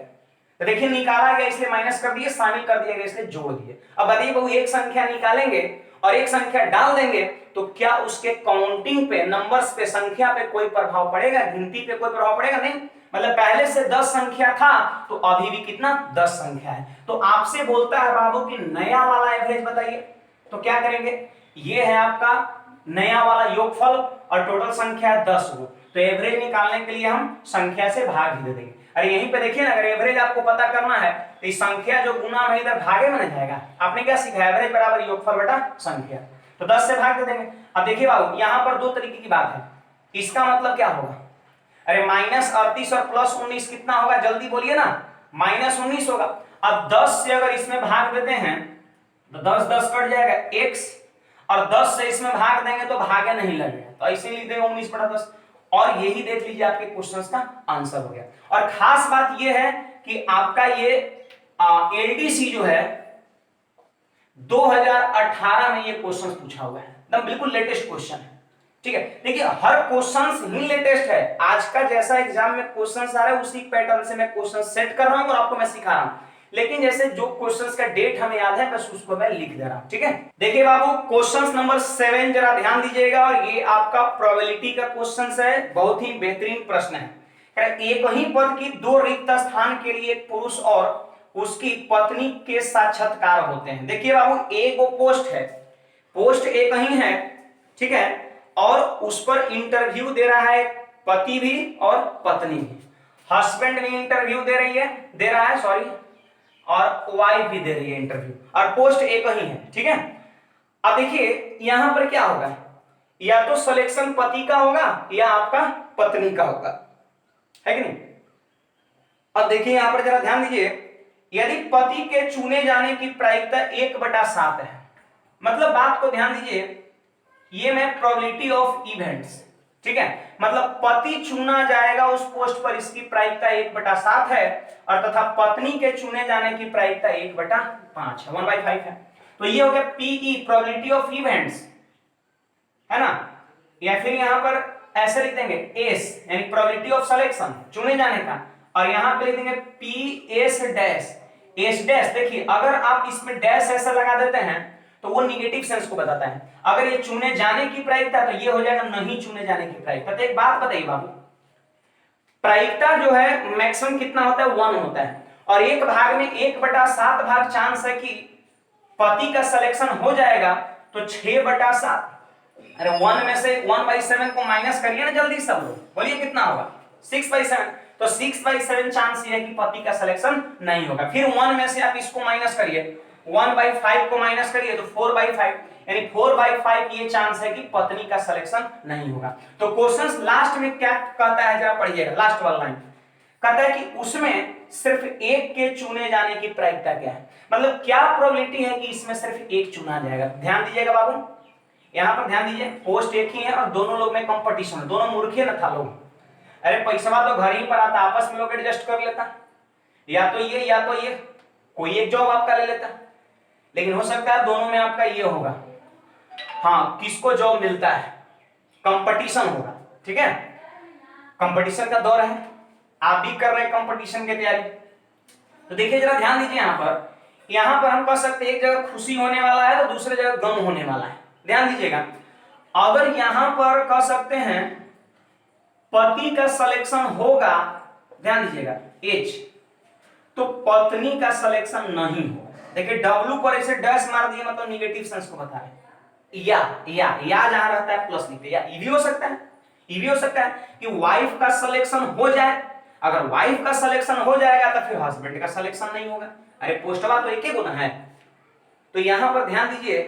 तो देखिए, निकाला गया इसलिए माइनस कर दिए, शामिल कर दिया गया इसलिए जोड़ दिए। अब बताइए बाबू, एक संख्या निकालेंगे और एक संख्या डाल देंगे तो क्या उसके काउंटिंग पे, नंबर्स पे, संख्या पे कोई प्रभाव पड़ेगा, गिनती पे कोई प्रभाव पड़ेगा? नहीं। मतलब पहले से 10 संख्या था तो अभी भी कितना 10 संख्या है। तो आपसे बोलता है बाबू कि नया वाला एवरेज बताइए, तो क्या करेंगे, ये है आपका नया वाला योगफल और टोटल संख्या 10 हो, तो एवरेज निकालने के लिए हम संख्या से भाग ही दे देंगे। अरे यहीं पे देखिए ना, अगर एवरेज आपको पता करना है तो इस संख्या जो गुना में इधर भागे में नहीं जाएगा। आपने क्या सीखा, एवरेज बराबर योगफल बटा संख्या, तो 10 से भाग दे देंगे। अब देखिए बाबू, यहां पर दो तरीके की बात है। इसका मतलब क्या होगा, अरे -38 और +19 कितना होगा, जल्दी बोलिए ना, -19 होगा। अब 10 से अगर इसमें भाग देते हैं तो 10 10 कट जाएगा x, और 10 से इसमें भाग देंगे तो भागे नहीं लगेगा, तो ऐसे लिख देंगे 19/10। और यही देख लीजिए आपके क्वेश्चंस का आंसर हो गया। और खास बात यह है कि आपका ये एलडीसी जो है 2018 में ये क्वेश्चन पूछा हुआ है, एकदम बिल्कुल लेटेस्ट क्वेश्चन है। ठीक है, देखिए हर क्वेश्चन ही लेटेस्ट है। आज का जैसा एग्जाम में क्वेश्चन आ रहा है उसी पैटर्न से मैं क्वेश्चन सेट कर रहा हूं और आपको मैं सिखा रहा हूं, लेकिन जैसे जो क्वेश्चंस का डेट हमें याद है बस उसको मैं लिख दे रहा हूं। ठीक है, देखिए बाबू क्वेश्चन नंबर 7 जरा ध्यान दीजिएगा, और ये आपका प्रोबेबिलिटी का क्वेश्चन है, बहुत ही बेहतरीन प्रश्न है। एक ही पद की 2 रिक्त स्थान के लिए एक पुरुष और उसकी पत्नी के साक्षात्कार होते हैं। देखिए बाबू, एक वो पोस्ट है, पोस्ट एक ही है, ठीक है, और उस पर इंटरव्यू दे रहा है पति भी और पत्नी भी, हस्बैंड भी इंटरव्यू दे रहा है सॉरी, और वाइफ भी दे रही है इंटरव्यू, और पोस्ट एक ही है। ठीक है, अब देखिए यहां पर क्या होगा, या तो सिलेक्शन पति का होगा या आपका पत्नी का होगा, है कि नहीं। अब देखिए यहां पर जरा ध्यान दीजिए, यदि पति के चुने जाने की प्रायिकता 1/7 है, मतलब बात को ध्यान दीजिए, ये मैं प्रोबेबिलिटी ऑफ इवेंट्स, ठीक है, मतलब पति चुना जाएगा उस पोस्ट पर, इसकी प्रायिकता 1/7 है, और तथा पत्नी के चुने जाने की प्रायिकता 1/5 है, 1/5 है। तो ये हो गया पीई, प्रोबेबिलिटी ऑफ इवेंट्स, है ना। या फिर यहां पर ऐसे लिख देंगे एस, यानी प्रोबेबिलिटी ऑफ सिलेक्शन, चुने जाने का, और यहां पे लिख देंगे P S dash, S dash. देखिए अगर आप इसमें डैश ऐसा लगा देते हैं तो वो निगेटिव सेंस को बताता है, अगर ये चुने जाने की प्रायिकता तो ये हो जाएगा नहीं चुने जाने की प्रायिकता। तो एक बात बताइए बाबू, प्रायिकता जो है मैक्सिमम कितना होता है, 1 होता है, और एक भाग में 1/7 भाग चांस है कि पति का सिलेक्शन हो जाएगा, तो 6/7, अरे 1 में से 1/7 को माइनस करिए ना जल्दी सब लोग, बोलिए कितना होगा, 6/7। तो 6/7 चांस ये है कि पति का सिलेक्शन नहीं होगा। फिर 1 में से आप इसको माइनस करिए, 1/5 को माइनस करिए तो 4/5, यानी 4/5 ये चांस है कि पत्नी का सिलेक्शन नहीं होगा। तो क्वेश्चन लास्ट में क्या कहता है जरा पढ़िएगा, लास्ट वाला लाइन कहता है कि उसमें सिर्फ एक के चुने जाने की प्रायिकता क्या है, मतलब क्या प्रोबेबिलिटी है कि इसमें सिर्फ एक चुना जाएगा। ध्यान दीजिएगा बाबू, यहां पर ध्यान दीजिए, पोस्ट एक ही है और दोनों लोग में कंपटीशन है, दोनों मूर्खे न था लोग, अरे पैसा तो घर ही पर आता, आपस में लोग एडजस्ट कर लेता, या तो ये या तो ये, कोई एक जॉब आपका ले लेता, लेकिन हो सकता है दोनों में आपका ये होगा, हाँ किसको जॉब मिलता है, कंपटीशन होगा, ठीक है, कंपटीशन का दौर है, आप भी कर रहे हैं कंपटीशन की तैयारी। तो देखिए जरा ध्यान दीजिए, यहां पर हम कह सकते हैं एक जगह खुशी होने वाला है तो दूसरी जगह गम होने वाला है। ध्यान दीजिएगा, अगर यहां पर कह सकते हैं पति का सिलेक्शन होगा, ध्यान दीजिएगा एच, तो पत्नी का सिलेक्शन नहीं होगा। देखिए डब्ल्यू पर ऐसे डैश मार दिए मतलब निगेटिव सेंस को बता रहे, या जहां रहता है प्लस लिखते, या ये भी हो सकता है, ये भी हो सकता है कि वाइफ का सिलेक्शन हो जाए, अगर वाइफ का सिलेक्शन हो जाएगा तो फिर हस्बैंड का सिलेक्शन नहीं होगा, अरे पोस्टवा तो एक ही गुना है। तो यहां पर ध्यान दीजिए,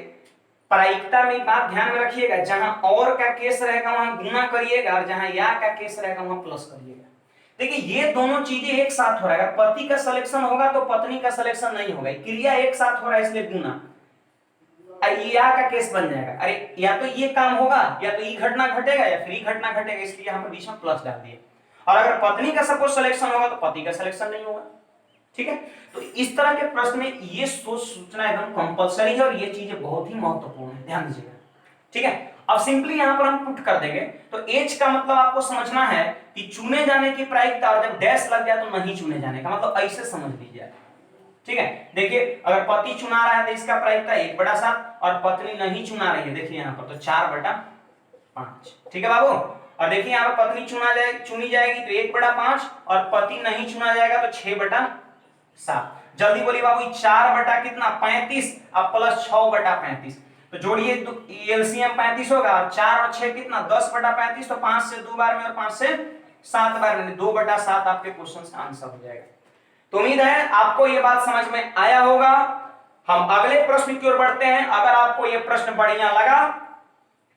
प्रायिकता में बात ध्यान में रखिएगा, जहां और का केस रहेगा वहां गुना करिएगा, और जहां या का केस रहेगा वहां प्लस करिएगा। देखिए ये दोनों चीजें एक साथ हो रहा है, अगर पति का सिलेक्शन होगा तो पत्नी का सिलेक्शन नहीं होगा, क्रिया एक साथ हो रहा है इसलिए गुना, या का केस बन जाएगा, अरे या तो ये काम होगा या तो ये घटना घटेगा या फिर ये घटना घटेगा, इसलिए यहां पर बीच में प्लस डाल दिए। और अगर पत्नी का सपोज सिलेक्शन होगा तो पति का सिलेक्शन नहीं होगा, ठीक है। तो इस तरह के प्रश्न में ये सोच सूचना एकदम कंपलसरी है और ये चीजें बहुत ही महत्वपूर्ण है, ध्यान दीजिएगा, ठीक है। अब सिंपली यहां पर हम पुट कर देंगे, तो एच का मतलब आपको समझना है कि चुने जाने की प्रायिकता, और जब डैश लग जाए तो नहीं चुने जाने का, मतलब ऐसे समझ लीजिए, ठीक है। देखिए अगर पति चुना रहा है तो इसका प्रायिकता 1/7 और पत्नी नहीं चुना रही है, देखिए यहां पर तो 4/5, ठीक है बाबू। और देखिए यहां पर पत्नी चुनी जाएगी तो 1/5 और पति नहीं चुना जाएगा तो 6/7। जल्दी बोलिए बाबू, 4 कितना 35 अब प्लस 6/35, तो जोड़िए एलसीएम 35 होगा, और 4 और 6 कितना 10/35, तो 5 से 2 बार में और 5 से 7 बार में 2/7 आपके क्वेश्चन का आंसर हो जाएगा। तो उम्मीद है आपको ये बात समझ में आया होगा। हम अगले प्रश्न की ओर बढ़ते हैं। अगर आपको ये प्रश्न बढ़िया लगा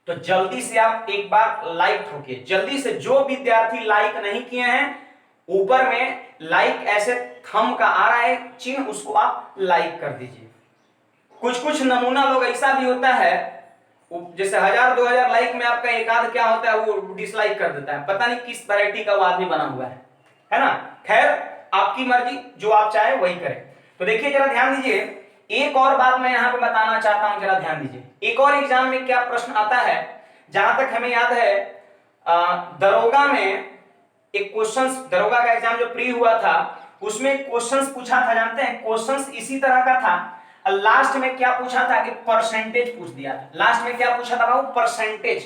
तो जल्दी से आप एक बार लाइक ठोकिए, जल्दी से, जो विद्यार्थी लाइक नहीं किए हैं ऊपर में लाइक ऐसे थंब का आ रहा है चिन्ह, उसको आप लाइक कर दीजिए। कुछ नमूना लोग ऐसा भी होता है, जैसे 1000-2000 लाइक में आपका एक आध क्या होता है वो डिसलाइक कर देता है, पता नहीं किस वैरायटी का वो आदमी बना हुआ है ना। खैर आपकी मर्जी, जो आप चाहे वही करें। तो देखिए जरा ध्यान दीजिए, एक और बात मैं यहां पे बताना चाहता हूं, जरा ध्यान दीजिए। एक और एग्जाम में क्या प्रश्न आता है, जहां तक हमें याद है दरोगा में एक क्वेश्चन, दरोगा का एग्जाम जो प्री हुआ था उसमें क्वेश्चंस पूछा था, जानते हैं क्वेश्चंस इसी तरह का था। लास्ट में क्या पूछा था कि परसेंटेज पूछ दिया था, लास्ट में क्या पूछा था बाबू, परसेंटेज,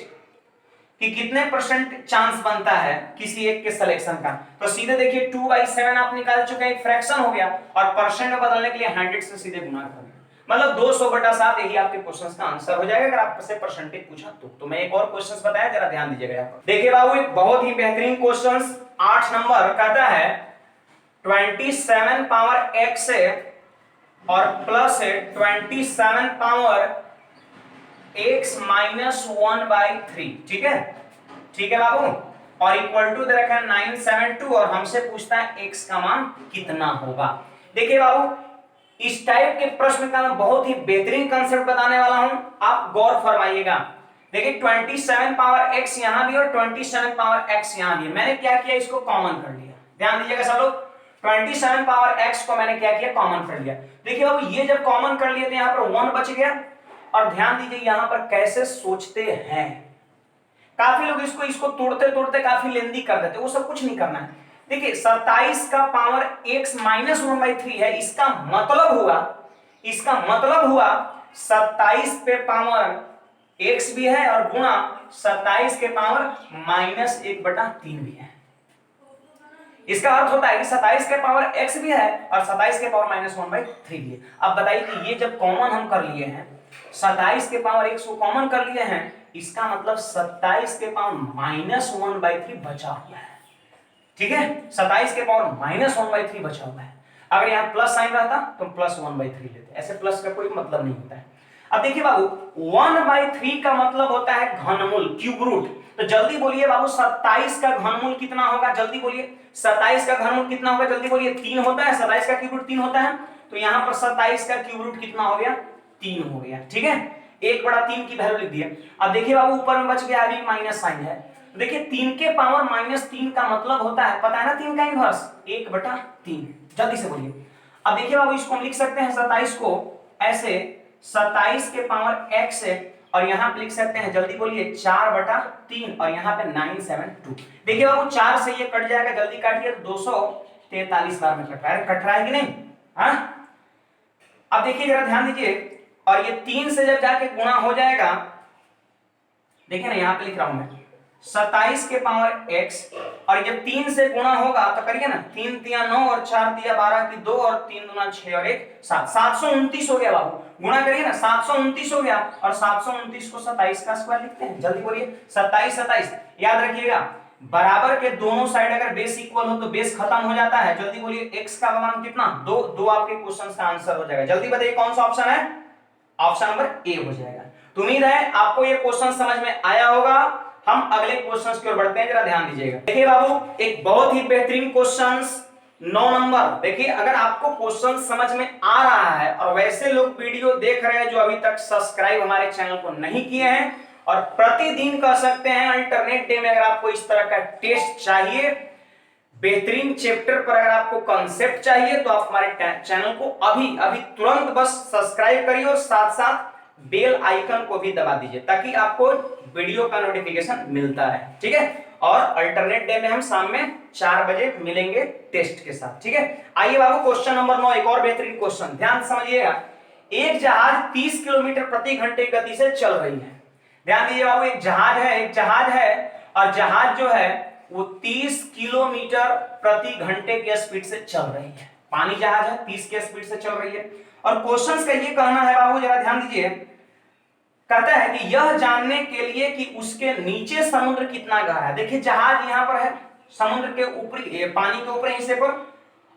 कि कितने परसेंट चांस बनता है किसी एक के सिलेक्शन का। तो सीधे देखिए 2/7 आप निकाल चुके हैं, एक फ्रैक्शन हो गया, और परसेंट में बदलने के लिए 100 से सीधे गुना कर दिया, मतलब 200/7 यही आपके क्वेश्चन का आंसर हो जाएगा अगर आपसे परसेंटेज पूछा तो। मैं एक और क्वेश्चन बताया, जरा ध्यान दीजिएगा यहाँ पर। देखिए बाबू एक बहुत ही बेहतरीन क्वेश्चन 8 नंबर कहता है 27 पावर x और प्लस 27 पावर x माइनस 1/3, ठीक है, ठीक है बाबू, और इक्वल टू दे रखा है 972 और हमसे पूछता है x का मान कितना होगा। देखिए बाबू, इस टाइप के प्रश्न का मैं बहुत ही बेहतरीन कंसेप्ट बताने वाला हूं, आप गौर फरमाइएगा। देखिए 27 पावर x यहां भी और 27 पावर x यहां भी, मैंने क्या किया, इसको कॉमन कर लिया। ध्यान दीजिएगा सब लोग, 27 पावर x को मैंने क्या किया, कॉमन कर लिया। देखिए बाबू, ये जब कॉमन कर लिए तो यहां पर 1 बच गया। और ध्यान दीजिए यहां पर कैसे सोचते हैं, काफी लोग इसको तोड़ते तोड़ते काफी लेंदी कर देते, वो सब कुछ नहीं करना है। देखिए 27 का पावर x माइनस 1/3 है, इसका मतलब हुआ 27 पे पावर x भी है और गुणा 27 के पावर माइनस 1/3 भी है। इसका अर्थ होता है कि 27 के पावर x भी है और 27 के पावर माइनस 1/3 भी है। अब बताइए कि ये जब कॉमन हम कर लिए हैं, 27 के पावर x को कॉमन कर लिए हैं, इसका मतलब 27 के पावर माइनस 1/3 बचा हुआ है, ठीक है, 27 के पावर माइनस 1/3 बचा हुआ है। अगर यहाँ प्लस साइन रहता तो प्लस 1/3 लेते, ऐसे प्लस का कोई मतलब नहीं होता है। अब देखिए बाबू, 1/3 का मतलब होता है घनमूल, क्यूब रूट। तो जल्दी बोलिए बाबू, 27 का घनमूल कितना होगा, जल्दी बोलिए, 27 का घनमूल कितना होगा, जल्दी बोलिए। 3 होता है, 27 का क्यूब रूट 3 होता है, तो यहाँ पर 27 का क्यूब रूट कितना हो गया, 3 हो गया, ठीक है, 1/3 की वैल्यू लिख दिया। अब देखिए बाबू, ऊपर में बच गया अभी माइनस साइन है, देखिए 3 के पावर -3 का मतलब होता है, पता है ना 3 का इनवर्स 1/3, जल्दी से बोलिए। अब देखिए बाबू, इसको हम लिख सकते हैं 27 को ऐसे, 27 के पावर x है, और यहां पे लिख सकते हैं, जल्दी बोलिए, 4/3 और यहां पे 972। देखिए बाबू, 4 से ये कट जाएगा, जल्दी काटिए, 243 बार में कट रहा है कि नहीं, हाँ। अब देखिए जरा ध्यान दीजिए, और ये 3 से जब जाके गुणा हो जाएगा, देखिए ना यहां पे लिख रहा हूं मैं 27 के पावर x, और जब 3 से गुणा होगा तो करिए ना, 3 तिया 9 और 4 तिया 12 की 2 और 3 दूना 6 और 1 7, 729 हो गया बाबू, गुणा करिए ना, 729 हो गया, और 729 को 27 का स्क्वायर लिखते हैं, जल्दी बोलिए, 27 27, याद रखिएगा बराबर के दोनों साइड अगर बेस इक्वल हो तो बेस खत्म हो जाता है। जल्दी बोलिए, x का मान कितना, 2, 2 आपके क्वेश्चन का आंसर हो जाएगा। जल्दी बताइए कौन सा ऑप्शन है, ऑप्शन नंबर ए हो जाएगा। तो उम्मीद है आपको ये क्वेश्चन समझ में आया होगा। हम अगले क्वेश्चंस की ओर बढ़ते हैं, जरा ध्यान दीजिएगा। देखिए बाबू, एक बहुत ही बेहतरीन क्वेश्चंस 9 नंबर। देखिए अगर आपको क्वेश्चन समझ में आ रहा है और वैसे लोग वीडियो देख रहे हैं जो अभी तक सब्सक्राइब हमारे चैनल को नहीं किए हैं, और प्रतिदिन कह सकते हैं अल्टरनेट डे में अगर आपको इस तरह का टेस्ट चाहिए, बेहतरीन चैप्टर पर अगर आपको कॉन्सेप्ट चाहिए, तो आप हमारे चैनल को अभी अभी तुरंत बस सब्सक्राइब करिए और साथ साथ बेल आइकन को भी दबा दीजिए, ताकि आपको वीडियो का नोटिफिकेशन मिलता रहे, ठीक है। और अल्टरनेट डे में हम शाम में 4 बजे मिलेंगे टेस्ट के साथ, ठीक है। आइए बाबू, क्वेश्चन नंबर 9, एक और बेहतरीन क्वेश्चन, ध्यान समझिएगा। एक जहाज 30 किलोमीटर प्रति घंटे की गति से चल रही है। ध्यान दीजिए बाबू, एक जहाज है और जहाज जो है वो 30 किलोमीटर प्रति घंटे की स्पीड से चल रही है, पानी जहाज है, 30 की स्पीड से चल रही है। और क्वेश्चन का ये कहना है बाबू, जरा ध्यान दीजिए, कहता है कि यह जानने के लिए कि उसके नीचे समुद्र कितना गहरा है। देखिए जहाज यहां पर है, समुद्र के ऊपरी, पानी के ऊपरी हिस्से पर,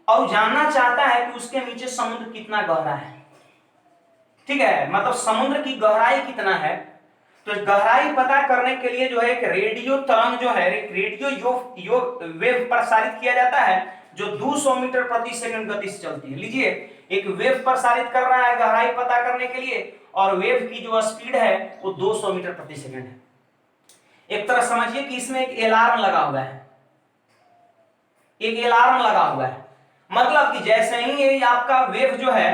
और जानना चाहता है कि उसके नीचे समुद्र कितना गहरा है, ठीक है, मतलब समुद्र की गहराई कितना है। तो गहराई पता करने के लिए जो है एक रेडियो तरंग जो है, एक रेडियो वेव प्रसारित किया जाता है, जो 200 मीटर प्रति सेकंड गति से चलती है। लीजिए, एक वेव प्रसारित कर रहा है गहराई पता करने के लिए, और वेव की जो स्पीड है वो 200 मीटर प्रति सेकंड है। एक तरह समझिए कि इसमें एक अलार्म लगा हुआ है, एक अलार्म लगा हुआ है, मतलब कि जैसे ही ये आपका वेव जो है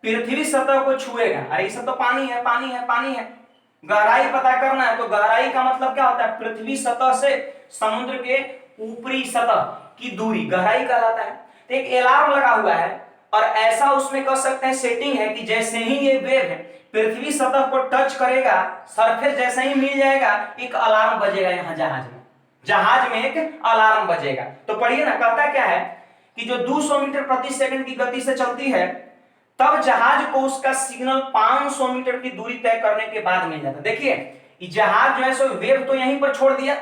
पृथ्वी सतह को छुएगा, अरे ये सब तो पानी है, पानी है, पानी है, गहराई पता करना है, तो गहराई का मतलब क्या होता है, पृथ्वी सतह से समुद्र के ऊपरी सतह की दूरी गहराई कहलाता है। तो एक अलार्म लगा हुआ है, और ऐसा उसमें कह सकते हैं सेटिंग है कि जैसे ही ये वेव है पृथ्वी सतह को टच करेगा, सरफेस जैसे ही मिल जाएगा, एक अलार्म बजेगा यहाँ जहाज में एक अलार्म बजेगा। तो पढ़िए ना, कहता क्या है कि जो 200 मीटर प्रति सेकंड की गति से चलती है, तब जहाज को उसका सिग्नल 500 मीटर की दूरी तय करने के बाद मिल जाता है। देखिए ये जहाज जो है सो वेव तो यहीं पर छोड़ दिया,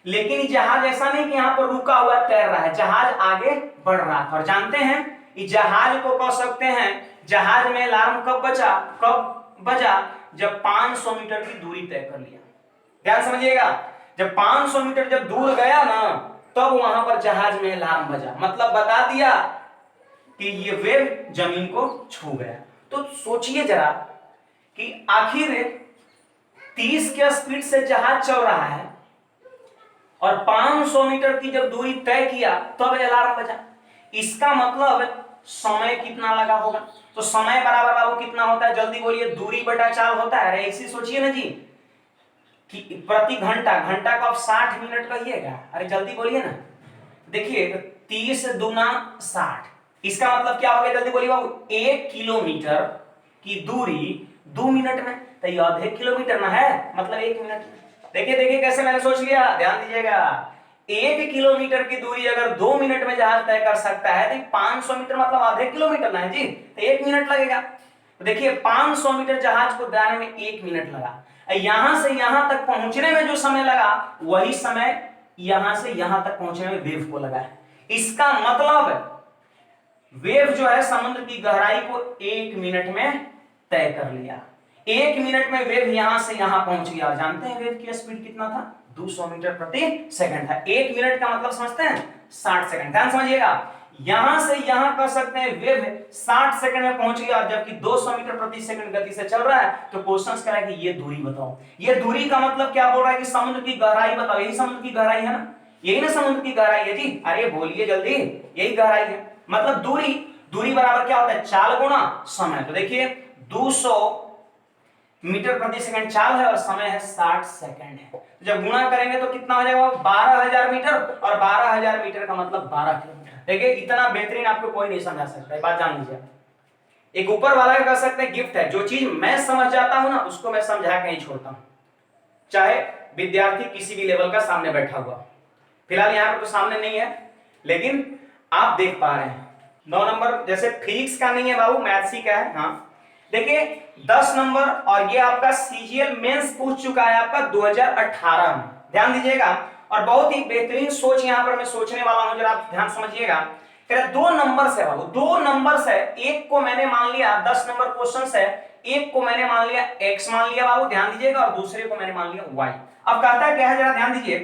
लेकिन ये जहाज ऐसा नहीं कि यहाँ पर रुका हुआ तैर रहा है, जहाज आगे बढ़ रहा है। और जानते हैं इस जहाज को कह सकते हैं, जहाज में अलार्म कब बजा, जब 500 मीटर की दूरी तय कर लिया। ध्यान समझिएगा, जब 500 मीटर जब दूर गया ना, तब वहां पर जहाज में अलार्म बजा, मतलब बता दिया कि ये वेव जमीन को छू गया। तो सोचिए जरा कि आखिर 30 के स्पीड से जहाज चल रहा है और 500 मीटर की जब दूरी तय किया तब अलार्म बजा। इसका मतलब समय कितना लगा होगा? तो समय बराबर बाबू कितना होता है, जल्दी बोलिए, दूरी बटा चाल होता है। अरे ऐसे सोचिए ना जी कि प्रति घंटा, घंटा को आप 60 मिनट कहिएगा। अरे जल्दी बोलिए ना, देखिए 30 दूना 60, इसका मतलब क्या हो गया, जल्दी बोलिए बाबू, 1 किलोमीटर की दूरी 2 मिनट में, तो ये आधे किलोमीटर ना है, मतलब 1 मिनट में। देखिए देखिए कैसे मैंने सोच लिया, ध्यान दीजिएगा। 1 किलोमीटर की दूरी अगर 2 मिनट में जहाज तय कर सकता है तो 500 मीटर मतलब आधे किलोमीटर ना है जी, तो 1 मिनट लगेगा। तो देखिए 500 मीटर जहाज को जाने में 1 मिनट लगा, यहां से यहां तक पहुंचने में जो समय लगा वही समय यहां से यहां तक पहुंचने में वेव को लगा है। इसका मतलब वेव जो है समुद्र की गहराई को 1 मिनट में तय कर लिया। 1 मिनट में वेव यहां से यहां पहुंच गया। जानते हैं वेव की स्पीड कितना था? 200 मीटर प्रति सेकंड था। 1 मिनट का मतलब समझते हैं 60 सेकंड। ध्यान समझिएगा, यहां से यहां कर सकते हैं वेव 60 सेकंड में पहुंच गया, जबकि 200 मीटर प्रति सेकंड गति से चल रहा है। तो क्वेश्चन कह रहा है कि ये दूरी बताओ। ये दूरी का मतलब क्या बोल रहा है कि समुद्र की गहराई बताओ। यही समुद्र की गहराई है ना, यही ना समुद्र की गहराई है जी। अरे बोलिए जल्दी, यही गहराई है। मतलब दूरी, दूरी बराबर क्या होता है, चाल गुणा समय। तो देखिए 200 मीटर प्रति सेकंड चाल है और समय है 60 सेकंड है। जब गुणा करेंगे तो कितना हो जाएगा, 12,000 मीटर, और 12,000 मीटर का मतलब 12 किलोमीटर। देखिए इतना बेहतरीन आपको कोई नहीं समझा सकता, ये बात जान लीजिए। एक ऊपर वाला कह सकते हैं गिफ्ट है, जो चीज मैं समझ जाता हूं ना उसको मैं समझा के नहीं छोड़ता हूं, चाहे विद्यार्थी किसी भी लेवल का सामने बैठा हुआ। फिलहाल यहाँ पर तो सामने नहीं है, लेकिन आप देख पा रहे हैं। 9 नंबर जैसे फिजिक्स का नहीं है बाबू, मैथ्स ही का है। हाँ देखिए 10 नंबर, और ये आपका सीजीएल मेंस पूछ चुका है आपका 2018 में। ध्यान दीजिएगा, और बहुत ही बेहतरीन सोच यहाँ पर मैं सोचने वाला हूं, जरा आप ध्यान समझिएगा। 2 नंबर से बाबू, 2 नंबर से, एक को मैंने मान लिया 10 नंबर क्वेश्चन से, एक को मैंने मान लिया x मान लिया बाबू, ध्यान दीजिएगा, और दूसरे को मैंने मान लिया y। अब कहता है क्या है, जरा ध्यान दीजिए,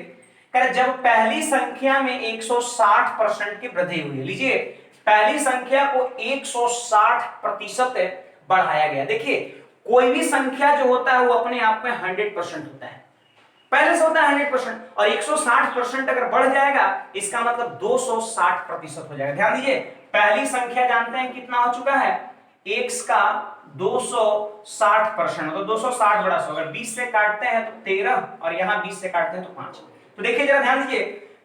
जब पहली संख्या में 160% की वृद्धि हुई है। लीजिए पहली संख्या को 160% बढ़ाया गया। देखिए कोई भी संख्या जो होता है वो अपने आप में 100% होता है, पहले से होता है 100%, और 160% अगर बढ़ जाएगा इसका मतलब 260% हो जाएगा। ध्यान दीजिए, पहली संख्या जानते हैं कितना हो चुका है, x का 260%, तो 260 बड़ा 100, अगर 20 से काटते हैं तो 13, और यहां 20 से काटते हैं तो 5। तो देखिए जरा ध्यान दीजिए,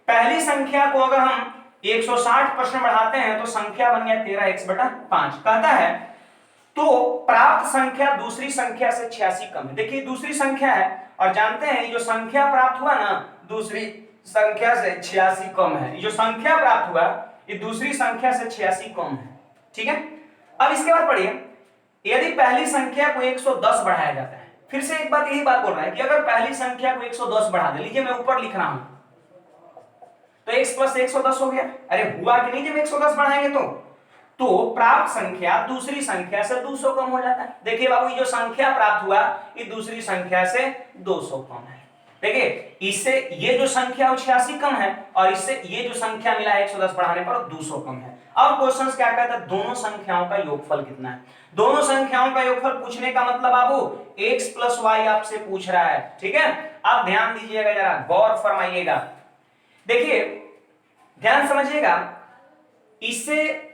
पहली संख्या को अगर हम 160% बढ़ाते हैं तो संख्या बन गया 13x/5। कहता है तो प्राप्त संख्या दूसरी संख्या से 86 कम है। देखिए दूसरी संख्या है, और जानते हैं ये जो संख्या प्राप्त हुआ ना दूसरी संख्या से 86 कम है। ये जो संख्या प्राप्त हुआ ये दूसरी संख्या से 86 कम है। ठीक है, अब इसके बाद पढ़िए, यदि पहली संख्या को 110 बढ़ाया जाता है, फिर से एक बात यही बात बोल रहा है कि अगर पहली संख्या को 110 बढ़ा दे, लीजिए मैं ऊपर लिख रहा हूं, तो x + 110 हो गया। अरे हुआ कि नहीं, जब 110 बढ़ाएंगे तो प्राप्त संख्या दूसरी संख्या से 200 कम हो जाता है। देखिए बाबू ये जो संख्या प्राप्त हुआ ये दूसरी संख्या से 200 कम है। देखिए इससे ये जो संख्या 86 कम है, और इससे ये जो संख्या मिला है 110 बढ़ाने पर 200 कम है। अब क्वेश्चन क्या कहता है, दोनों संख्याओं का योगफल कितना है। दोनों संख्याओं का योगफल पूछने का मतलब बाबू x + y आपसे पूछ रहा है। ठीक है, अब ध्यान दीजिएगा, जरा गौर फरमाइएगा। देखिए ध्यान समझिएगा, इससे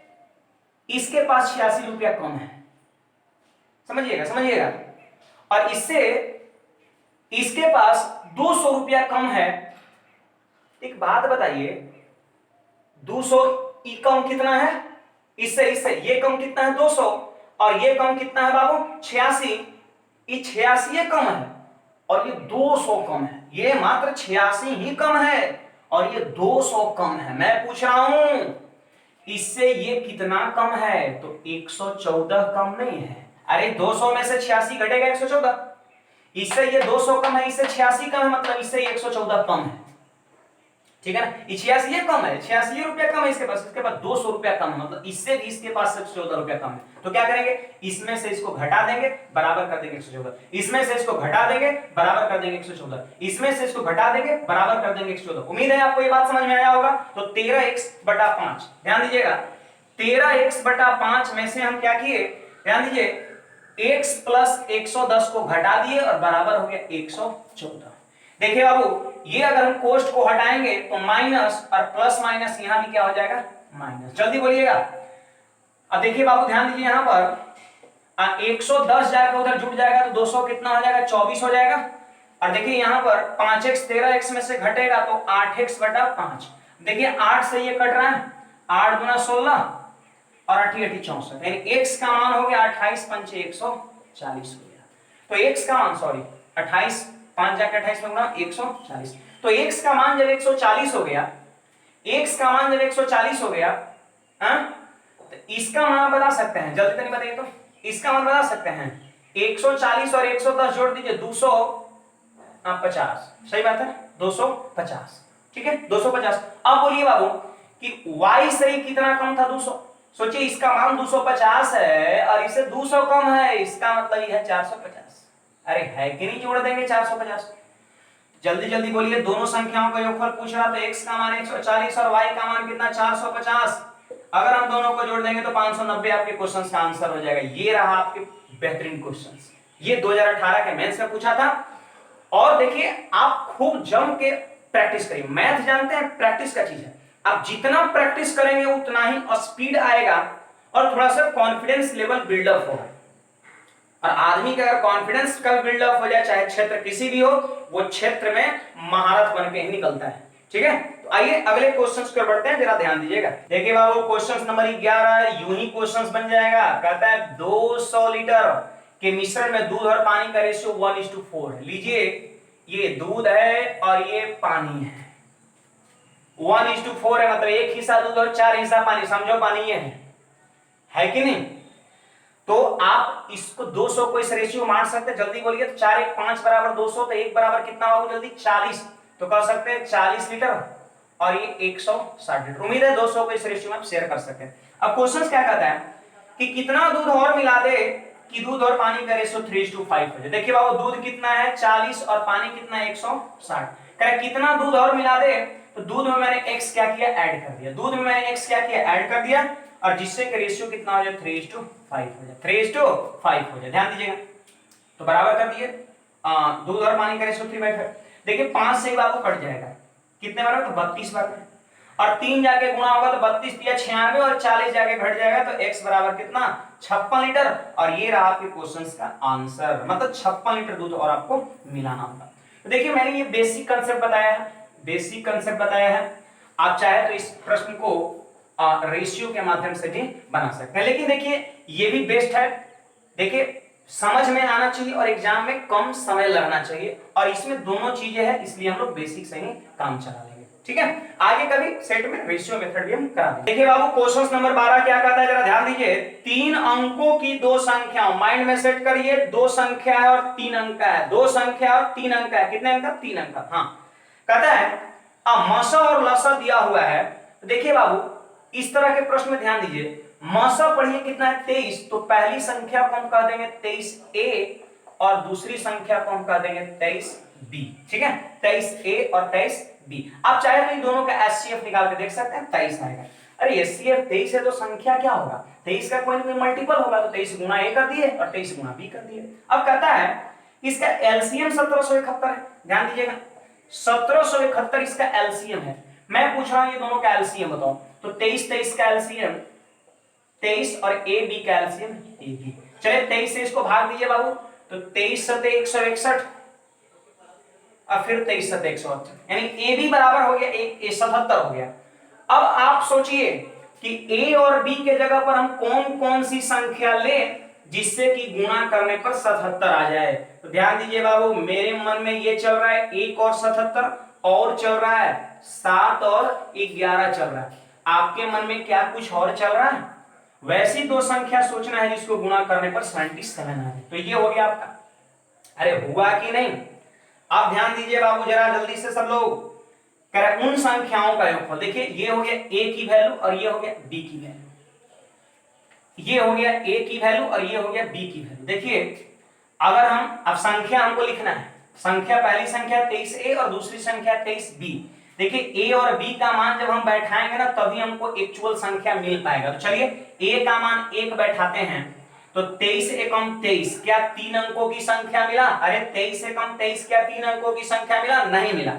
इसके पास 86 रुपया कम है, समझिएगा समझिएगा, और इससे इसके पास 200 रुपया कम है। एक बात बताइए, 200 कम कितना है, इससे ये कम कितना है 200, और ये कम कितना है बाबू 86। ये 86 कम है और ये 200 कम है। ये मात्र 86 ही कम है और ये 200 कम है। मैं पूछ रहा हूं इससे ये कितना कम है, तो 114 कम नहीं है। अरे 200 में से 86 घटेगा 114, इससे ये 200 कम है, इससे 86 कम है, मतलब इससे 114 कम है। ठीक है ना, 86 कम है, 86 रुपया कम है इसके पास 200 रुपया कम है, मतलब इससे भी इसके पास 14 रुपया कम है। तो क्या करेंगे, इसमें से इसको घटा देंगे, बराबर कर देंगे 114, इसमें से इसको घटा देंगे, बराबर कर देंगे 114, इसमें से इसको घटा देंगे, बराबर कर देंगे 114। उम्मीद है आपको ये बात समझ में आया होगा। तो 13x/5, ध्यान दीजिएगा, 13x/5 में से हम क्या किए, ध्यान दीजिए, x प्लस 110 को घटा दिए और बराबर हो गया 114। देखिए बाबू, ये अगर हम कोष्ट को हटाएंगे तो माइनस और प्लस माइनस यहां भी क्या हो जाएगा, माइनस। जल्दी बोलिएगा। अब देखिए बाबू, ध्यान दीजिए, यहां पर 110 जाकर उधर जुड़ जाएगा तो 200 कितना हो जाएगा, 24 हो जाएगा। और देखिए यहां पर 5x 13x में से घटेगा तो 8x/5। देखिए 8 से ये कट रहा है, 8 दूना 16 और 8 8 64, यानी x का मान हो गया 28 पंचे 140 हो गया। तो x का मान, सॉरी 28, 5 जाके 28 में गुणा 140। तो x का मान जब 140 हो गया, x का मान जब 140 हो गया, तो इसका मान बता सकते हैं, जल्दी नहीं बताइए तो इसका मान बता सकते हैं। 140 और 110 जोड़ दीजिए, 250, सही बात है, 250, ठीक है, 250। अब बोलिए बाबू कि y से कितना कम था, 200। सोचिए इसका मान 250 है और इसे 200 कम है, इसका मतलब ये है 450। अरे है कि नहीं, जोड़ देंगे 450। जल्दी जल्दी बोलिए, दोनों संख्याओं का योगफल पूछ रहा, तो x का मान 140 और y का मान कितना, 450। अगर हम दोनों को जोड़ देंगे तो 590 आपके क्वेश्चन का आंसर हो जाएगा। ये रहा आपके बेहतरीन क्वेश्चन, ये 2018 के मेंस में पूछा था। और देखिए आप खूब जम के प्रैक्टिस करिए, मैथ जानते हैं प्रैक्टिस का चीज है, आप जितना प्रैक्टिस करेंगे उतना ही स्पीड आएगा और थोड़ा सा कॉन्फिडेंस लेवल बिल्डअप होगा। और आदमी का अगर कॉन्फिडेंस का बिल्डअप हो जाए, चाहे क्षेत्र किसी भी हो, वो क्षेत्र में महारत बन के ही निकलता है। ठीक है, तो आइए अगले क्वेश्चंस पर बढ़ते हैं, जरा ध्यान दीजिएगा। देखिए बाबू, क्वेश्चन नंबर 11 यूं ही क्वेश्चंस बन जाएगा। कहता है 200 लीटर के मिश्रण में दूध और पानी का रेशियो 1:4। लीजिए, ये दूध है और ये पानी है, 1:4 है, मतलब 1 हिस्सा दूध और 4 हिस्सा पानी। समझो पानी ये है कि नहीं? तो आप इसको 200 को इस रेशियो मान सकते हैं। जल्दी बोलिए, तो 4 1 5 बराबर 200, तो 1 बराबर कितना होगा जल्दी, 40। तो कह सकते हैं 40 लीटर और ये 160 लीटर। उम्मीद है 200 को इस रेशियो में आप शेयर कर सकते हैं। अब क्वेश्चन क्या कहता है कि कितना दूध और मिला दे कि दूध और पानी का रेशियो 3:5 हो जाए। देखिए बाबू, दूध कितना है 40 और पानी कितना है 160। कह कितना दूध और मिला दे, तो दूध में मैंने x क्या किया, ऐड कर दिया। दूध में मैंने x क्या किया, ऐड कर दिया, और जिससे कि रेशियो कितना हो जाए 3:5 हो जाए, 3:5 हो जाए। ध्यान दीजिएगा, तो बराबर कर दिए, दूध और पानी का रेशियो 3/5। देखिए 5 से बाबू कट जाएगा, कितने बार, तो 32 बार में, और 3 जाके गुणा होगा तो 32 या 96, और 40 जाके घट जाएगा तो x बराबर कितना, 56 लीटर। और ये रहा आपके क्वेश्चंस का आंसर, मतलब 56 लीटर दूध और आपको मिलाना होगा। तो देखिए मैंने ये बेसिक कंसेप्ट बताया है, बेसिक कंसेप्ट बताया है। आप चाहे तो इस प्रश्न को रेशियो के माध्यम से भी बना सकते हैं, लेकिन देखिए ये भी बेस्ट है। देखिए समझ में आना चाहिए और एग्जाम में कम समय लगना चाहिए, और इसमें दोनों चीजें हैं, इसलिए हम लोग बेसिक से ही काम चला लेंगे। ठीक है, आगे कभी सेट में रेशियो मेथड भी हम करा देंगे। देखिए बाबू, क्वेश्चन नंबर 12 क्या कहता है, जरा ध्यान दीजिए। 3 अंकों की 2 संख्या, माइंड में सेट करिए, 2 संख्या है और 3 अंक है, 2 संख्या और 3 अंक है। कितने अंक, 3 अंक। हाँ, कहता है मसा और लसा दिया हुआ है। देखिए बाबू, इस तरह के प्रश्न में ध्यान दीजिए, मसा पढ़िए कितना है 23, तो पहली संख्या को हम कह देंगे 23a और दूसरी संख्या को हम कह देंगे 23b। ठीक है, 23a और 23b। आप चाहे तो इन दोनों का एचसीएफ निकाल के देख सकते हैं, 23 आएगा। अरे एचसीएफ 23 है तो संख्या क्या होगा, 23 का कोई ना कोई मल्टीपल होगा, तो 23 गुना a कर दिए और 23 गुना b कर दिए। अब कहता है इसका एलसीएम 1771 है। ध्यान दीजिएगा, 1771 इसका एलसीएम है। मैं पूछ रहा हूं ये दोनों का एलसीएम बताओ, तो 23 का एलसीएम 23 और ए बी का एलसीएम ए बी। चलिए 23 से इसको भाग दीजिए बाबू, तो 23 सते 161 और फिर 23 सते 168, यानी ए बी बराबर हो गया 77 हो गया। अब आप सोचिए कि ए और बी के जगह पर हम कौन कौन सी संख्या लें जिससे कि गुणा करने पर 77 आ जाए। तो ध्यान दीजिए बाबू, मेरे मन में ये चल रहा है 1 और 77, और चल रहा है 7 और 11 चल रहा है। आपके मन में क्या कुछ और चल रहा है? वैसी 2 संख्या सोचना है जिसको गुणा करने पर 77 आ जाए। तो ये हो गया आपका। अरे हुआ कि नहीं? आप ध्यान दीजिए बाबू जरा जल्दी से सब लोग। कह रहा है उन संख्याओं का योगफल। देखिए ये हो गया a की वैल्यू और ये हो गया b की वैल्यू, ये हो गया a की वैल्यू और ये हो गया b की वैल्यू। देखिए अगर हम अब संख्या हमको लिखना है, संख्या पहली संख्या 23a और दूसरी संख्या 23b। देखिए a और b का मान जब हम बैठाएंगे ना तभी हमको एक्चुअल संख्या मिल पाएगा। तो चलिए a का मान 1 बैठाते हैं तो 23 एकम 23 क्या 3 अंकों की संख्या मिला? अरे 23 एकम 23 क्या 3 अंकों की संख्या मिला? नहीं मिला।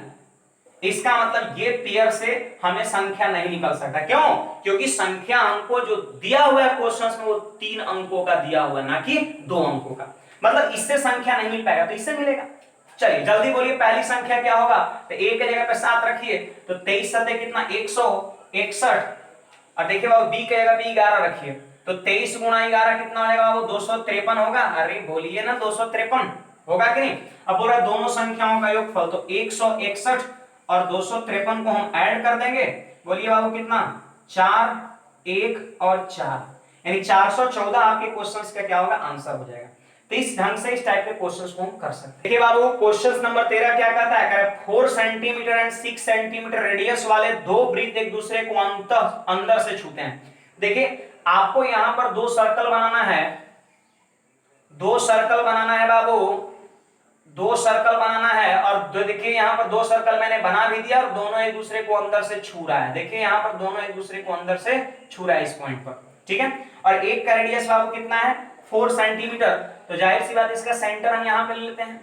इसका मतलब ये पेयर से हमें संख्या नहीं निकल सकता। क्यों? क्योंकि संख्या हमको जो दिया हुआ है क्वेश्चन में वो 3 अंकों का दिया हुआ है, ना कि 2 अंकों का। मतलब इससे संख्या नहीं मिल पाएगा, तो इससे मिलेगा। चलिए जल्दी बोलिए पहली संख्या क्या होगा? तो a के जगह पे 7 रखिए तो 23 सते कितना 161। और देखिए बाबू b के जगह पे 11 रखिए तो 23 गुणा 11 कितना हो जाएगा? वो 253 होगा। अरे बोलिए ना 253 होगा कि नहीं? अब बोला दोनों संख्याओं का योगफल, तो 161 और 253 को हम ऐड कर देंगे। बोलिए बाबू कितना? 4, 1 और 4 यानी 414 आपके क्वेश्चंस का क्या होगा? आंसर हो जाएगा। तो इस ढंग से इस टाइप के क्वेश्चंस को हम कर सकते हैं। देखिए बाबू क्वेश्चन नंबर 13 क्या कहता है? 4 सेंटीमीटर एंड 6 सेंटीमीटर रेडियस वाले दो वृत्त एक दूसरे को अंदर से छूते हैं। देखिए आपको यहां पर 2 सर्कल बनाना है, 2 सर्कल बनाना है बाबू, 2 सर्कल बनाना है। और देखिए यहाँ पर 2 सर्कल मैंने बना भी दिया और दोनों एक दूसरे को अंदर से छू रहा है। देखिए यहाँ पर दोनों एक दूसरे को अंदर से छू रहा है इस पॉइंट पर, ठीक है। और एक का रेडियस बाबू कितना है? 4 सेंटीमीटर। तो जाहिर सी बात इसका सेंटर हम यहाँ पे ले लेते हैं।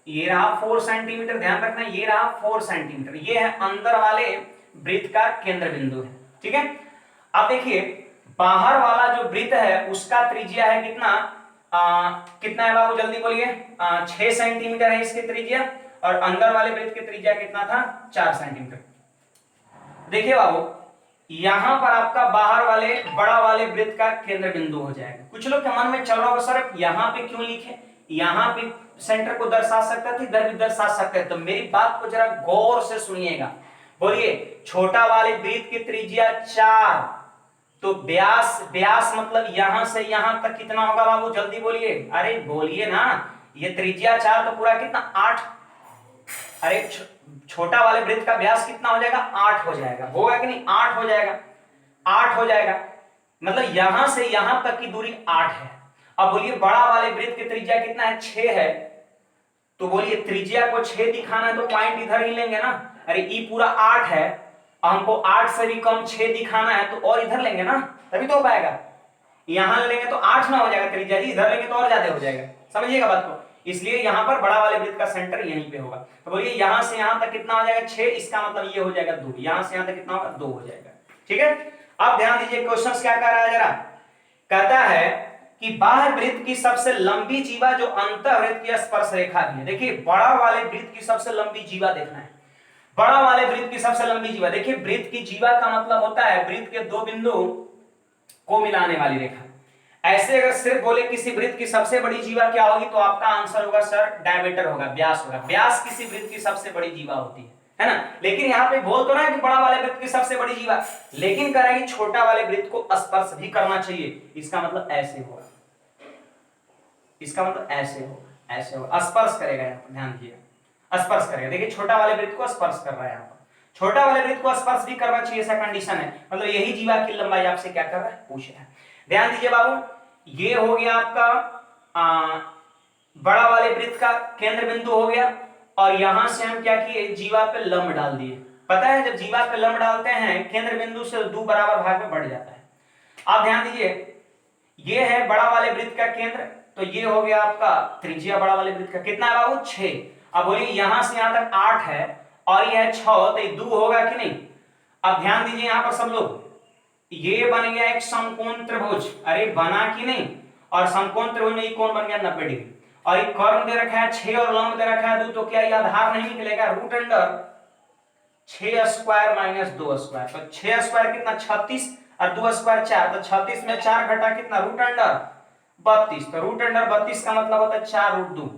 ये रहा 4 सेंटीमीटर, ध्यान रखना ये रहा 4 सेंटीमीटर। ये है अंदर वाले वृत्त का केंद्र बिंदु है, ठीक है। अब देखिए बाहर वाला जो वृत्त है उसका त्रिज्या है कितना? कितना है बाबू जल्दी बोलिए? 6 सेंटीमीटर है इसकी त्रिज्या और अंदर वाले वृत्त की त्रिज्या कितना था? 4 सेंटीमीटर। देखिए बाबू यहां पर आपका बाहर वाले बड़ा वाले वृत्त का केंद्र बिंदु हो जाएगा। कुछ लोग के मन में चल रहा होगा सर यहाँ पे क्यों लिखे? यहाँ पे सेंटर को दर्शा सकते थे, इधर भी दर्शा सकते हैं। तो मेरी बात को जरा गौर से सुनिएगा। बोलिए छोटा वाले वृत्त की त्रिज्या 4, तो व्यास मतलब यहां से यहां तक कितना होगा बाबू जल्दी बोलिए? अरे बोलिए ना, ये त्रिज्या 4 तो पूरा कितना 8। अरे छोटा वाले वृत्त का व्यास कितना हो जाएगा? 8 हो जाएगा। होगा कि नहीं? 8 हो जाएगा, 8 हो जाएगा। मतलब यहां से यहां तक की दूरी 8 है। अब बोलिए बड़ा वाले वृत्त की त्रिज्या कितना है? 6 है। तो बोलिए त्रिज्या को 6 दिखाना है तो पॉइंट इधर ही लेंगे ना। अरे ई पूरा 8 है, हमको 8 से भी कम 6 दिखाना है तो और इधर लेंगे ना, तभी तो हो पाएगा। यहां लेंगे तो 8 ना हो जाएगा त्रिज्या जी, इधर लेंगे तो और ज्यादा हो जाएगा। समझिएगा बात को। इसलिए यहां पर बड़ा वाले वृत्त का सेंटर यहीं पे होगा। तो बोलिए यहां से यहां तक कितना हो जाएगा? 6। इसका मतलब ये हो जाएगा 2। यहां से यहां तक कितना होगा? 2 हो जाएगा, ठीक है। अब ध्यान दीजिए क्वेश्चन क्या कह रहा है जरा। कहता है कि बाह्य वृत्त की सबसे लंबी जीवा जो अंतःवृत्त की स्पर्श रेखा भी है। देखिए बड़ा वाले वृत्त की सबसे लंबी जीवा देखना है। बड़ा वाले वृत्त की सबसे लंबी जीवा। देखिए वृत्त की जीवा का मतलब होता है वृत्त के 2 बिंदु को मिलाने वाली रेखा। ऐसे अगर सिर्फ बोले किसी वृत्त की सबसे बड़ी जीवा क्या होगी तो आपका आंसर होगा सर डायमीटर होगा, व्यास होगा। व्यास किसी वृत्त की सबसे बड़ी जीवा होती है ना। लेकिन यहाँ पे बोल तो ना कि बड़ा वाले वृत्त की सबसे बड़ी जीवा, लेकिन कह रहा है कि छोटा वाले वृत्त को स्पर्श भी करना चाहिए। इसका मतलब ऐसे होगा, इसका मतलब ऐसे होगा, ऐसे होगा, स्पर्श करेगा। यहाँ पर ध्यान दिएगा, स्पर्श करेगा। देखिए छोटा वाले वृत्त को स्पर्श कर रहा है। यहाँ पर छोटा वाले वृत्त को स्पर्श भी करना चाहिए, ऐसा कंडीशन है। मतलब यही जीवा की लंबाई आपसे क्या कर रहा है? पूछ रहा है। ध्यान दीजिए बाबू, ये हो गया आपका बड़ा वाले वृत्त का केंद्र बिंदु हो गया। और यहां से हम क्या किए? जीवा पे लंब डाल दिए। पता है जब जीवा पे लंब डालते हैं केंद्र बिंदु से 2 बराबर भाग में बढ़ जाता है। आप ध्यान दीजिए, ये है बड़ा वाले वृत्त का केंद्र, तो ये हो गया आपका त्रिज्या बड़ा वाले वृत्त का। कितना है बाबू? 6। अब बोलिए यहां से यहां तक 8 है और ये है 6, तो ये 2 होगा कि नहीं? अब ध्यान दीजिए यहां पर सब लोग, ये बन गया एक समकोण त्रिभुज। अरे बना कि नहीं? और समकोण त्रिभुज में ये कोण बन गया 90 डिग्री। और ये कर्ण दे रखा है 6 और लंब दे रखा है 2, तो क्या ये आधार नहीं निकलेगा? Root under 6 square minus 2 square. तो 6 स्क्वायर कितना? 36 और 2 स्क्वायर 4, तो 36 में 4 घटा कितना? Root under 32। तो रूट अंडर 32 का मतलब होता है 4 रूट 2।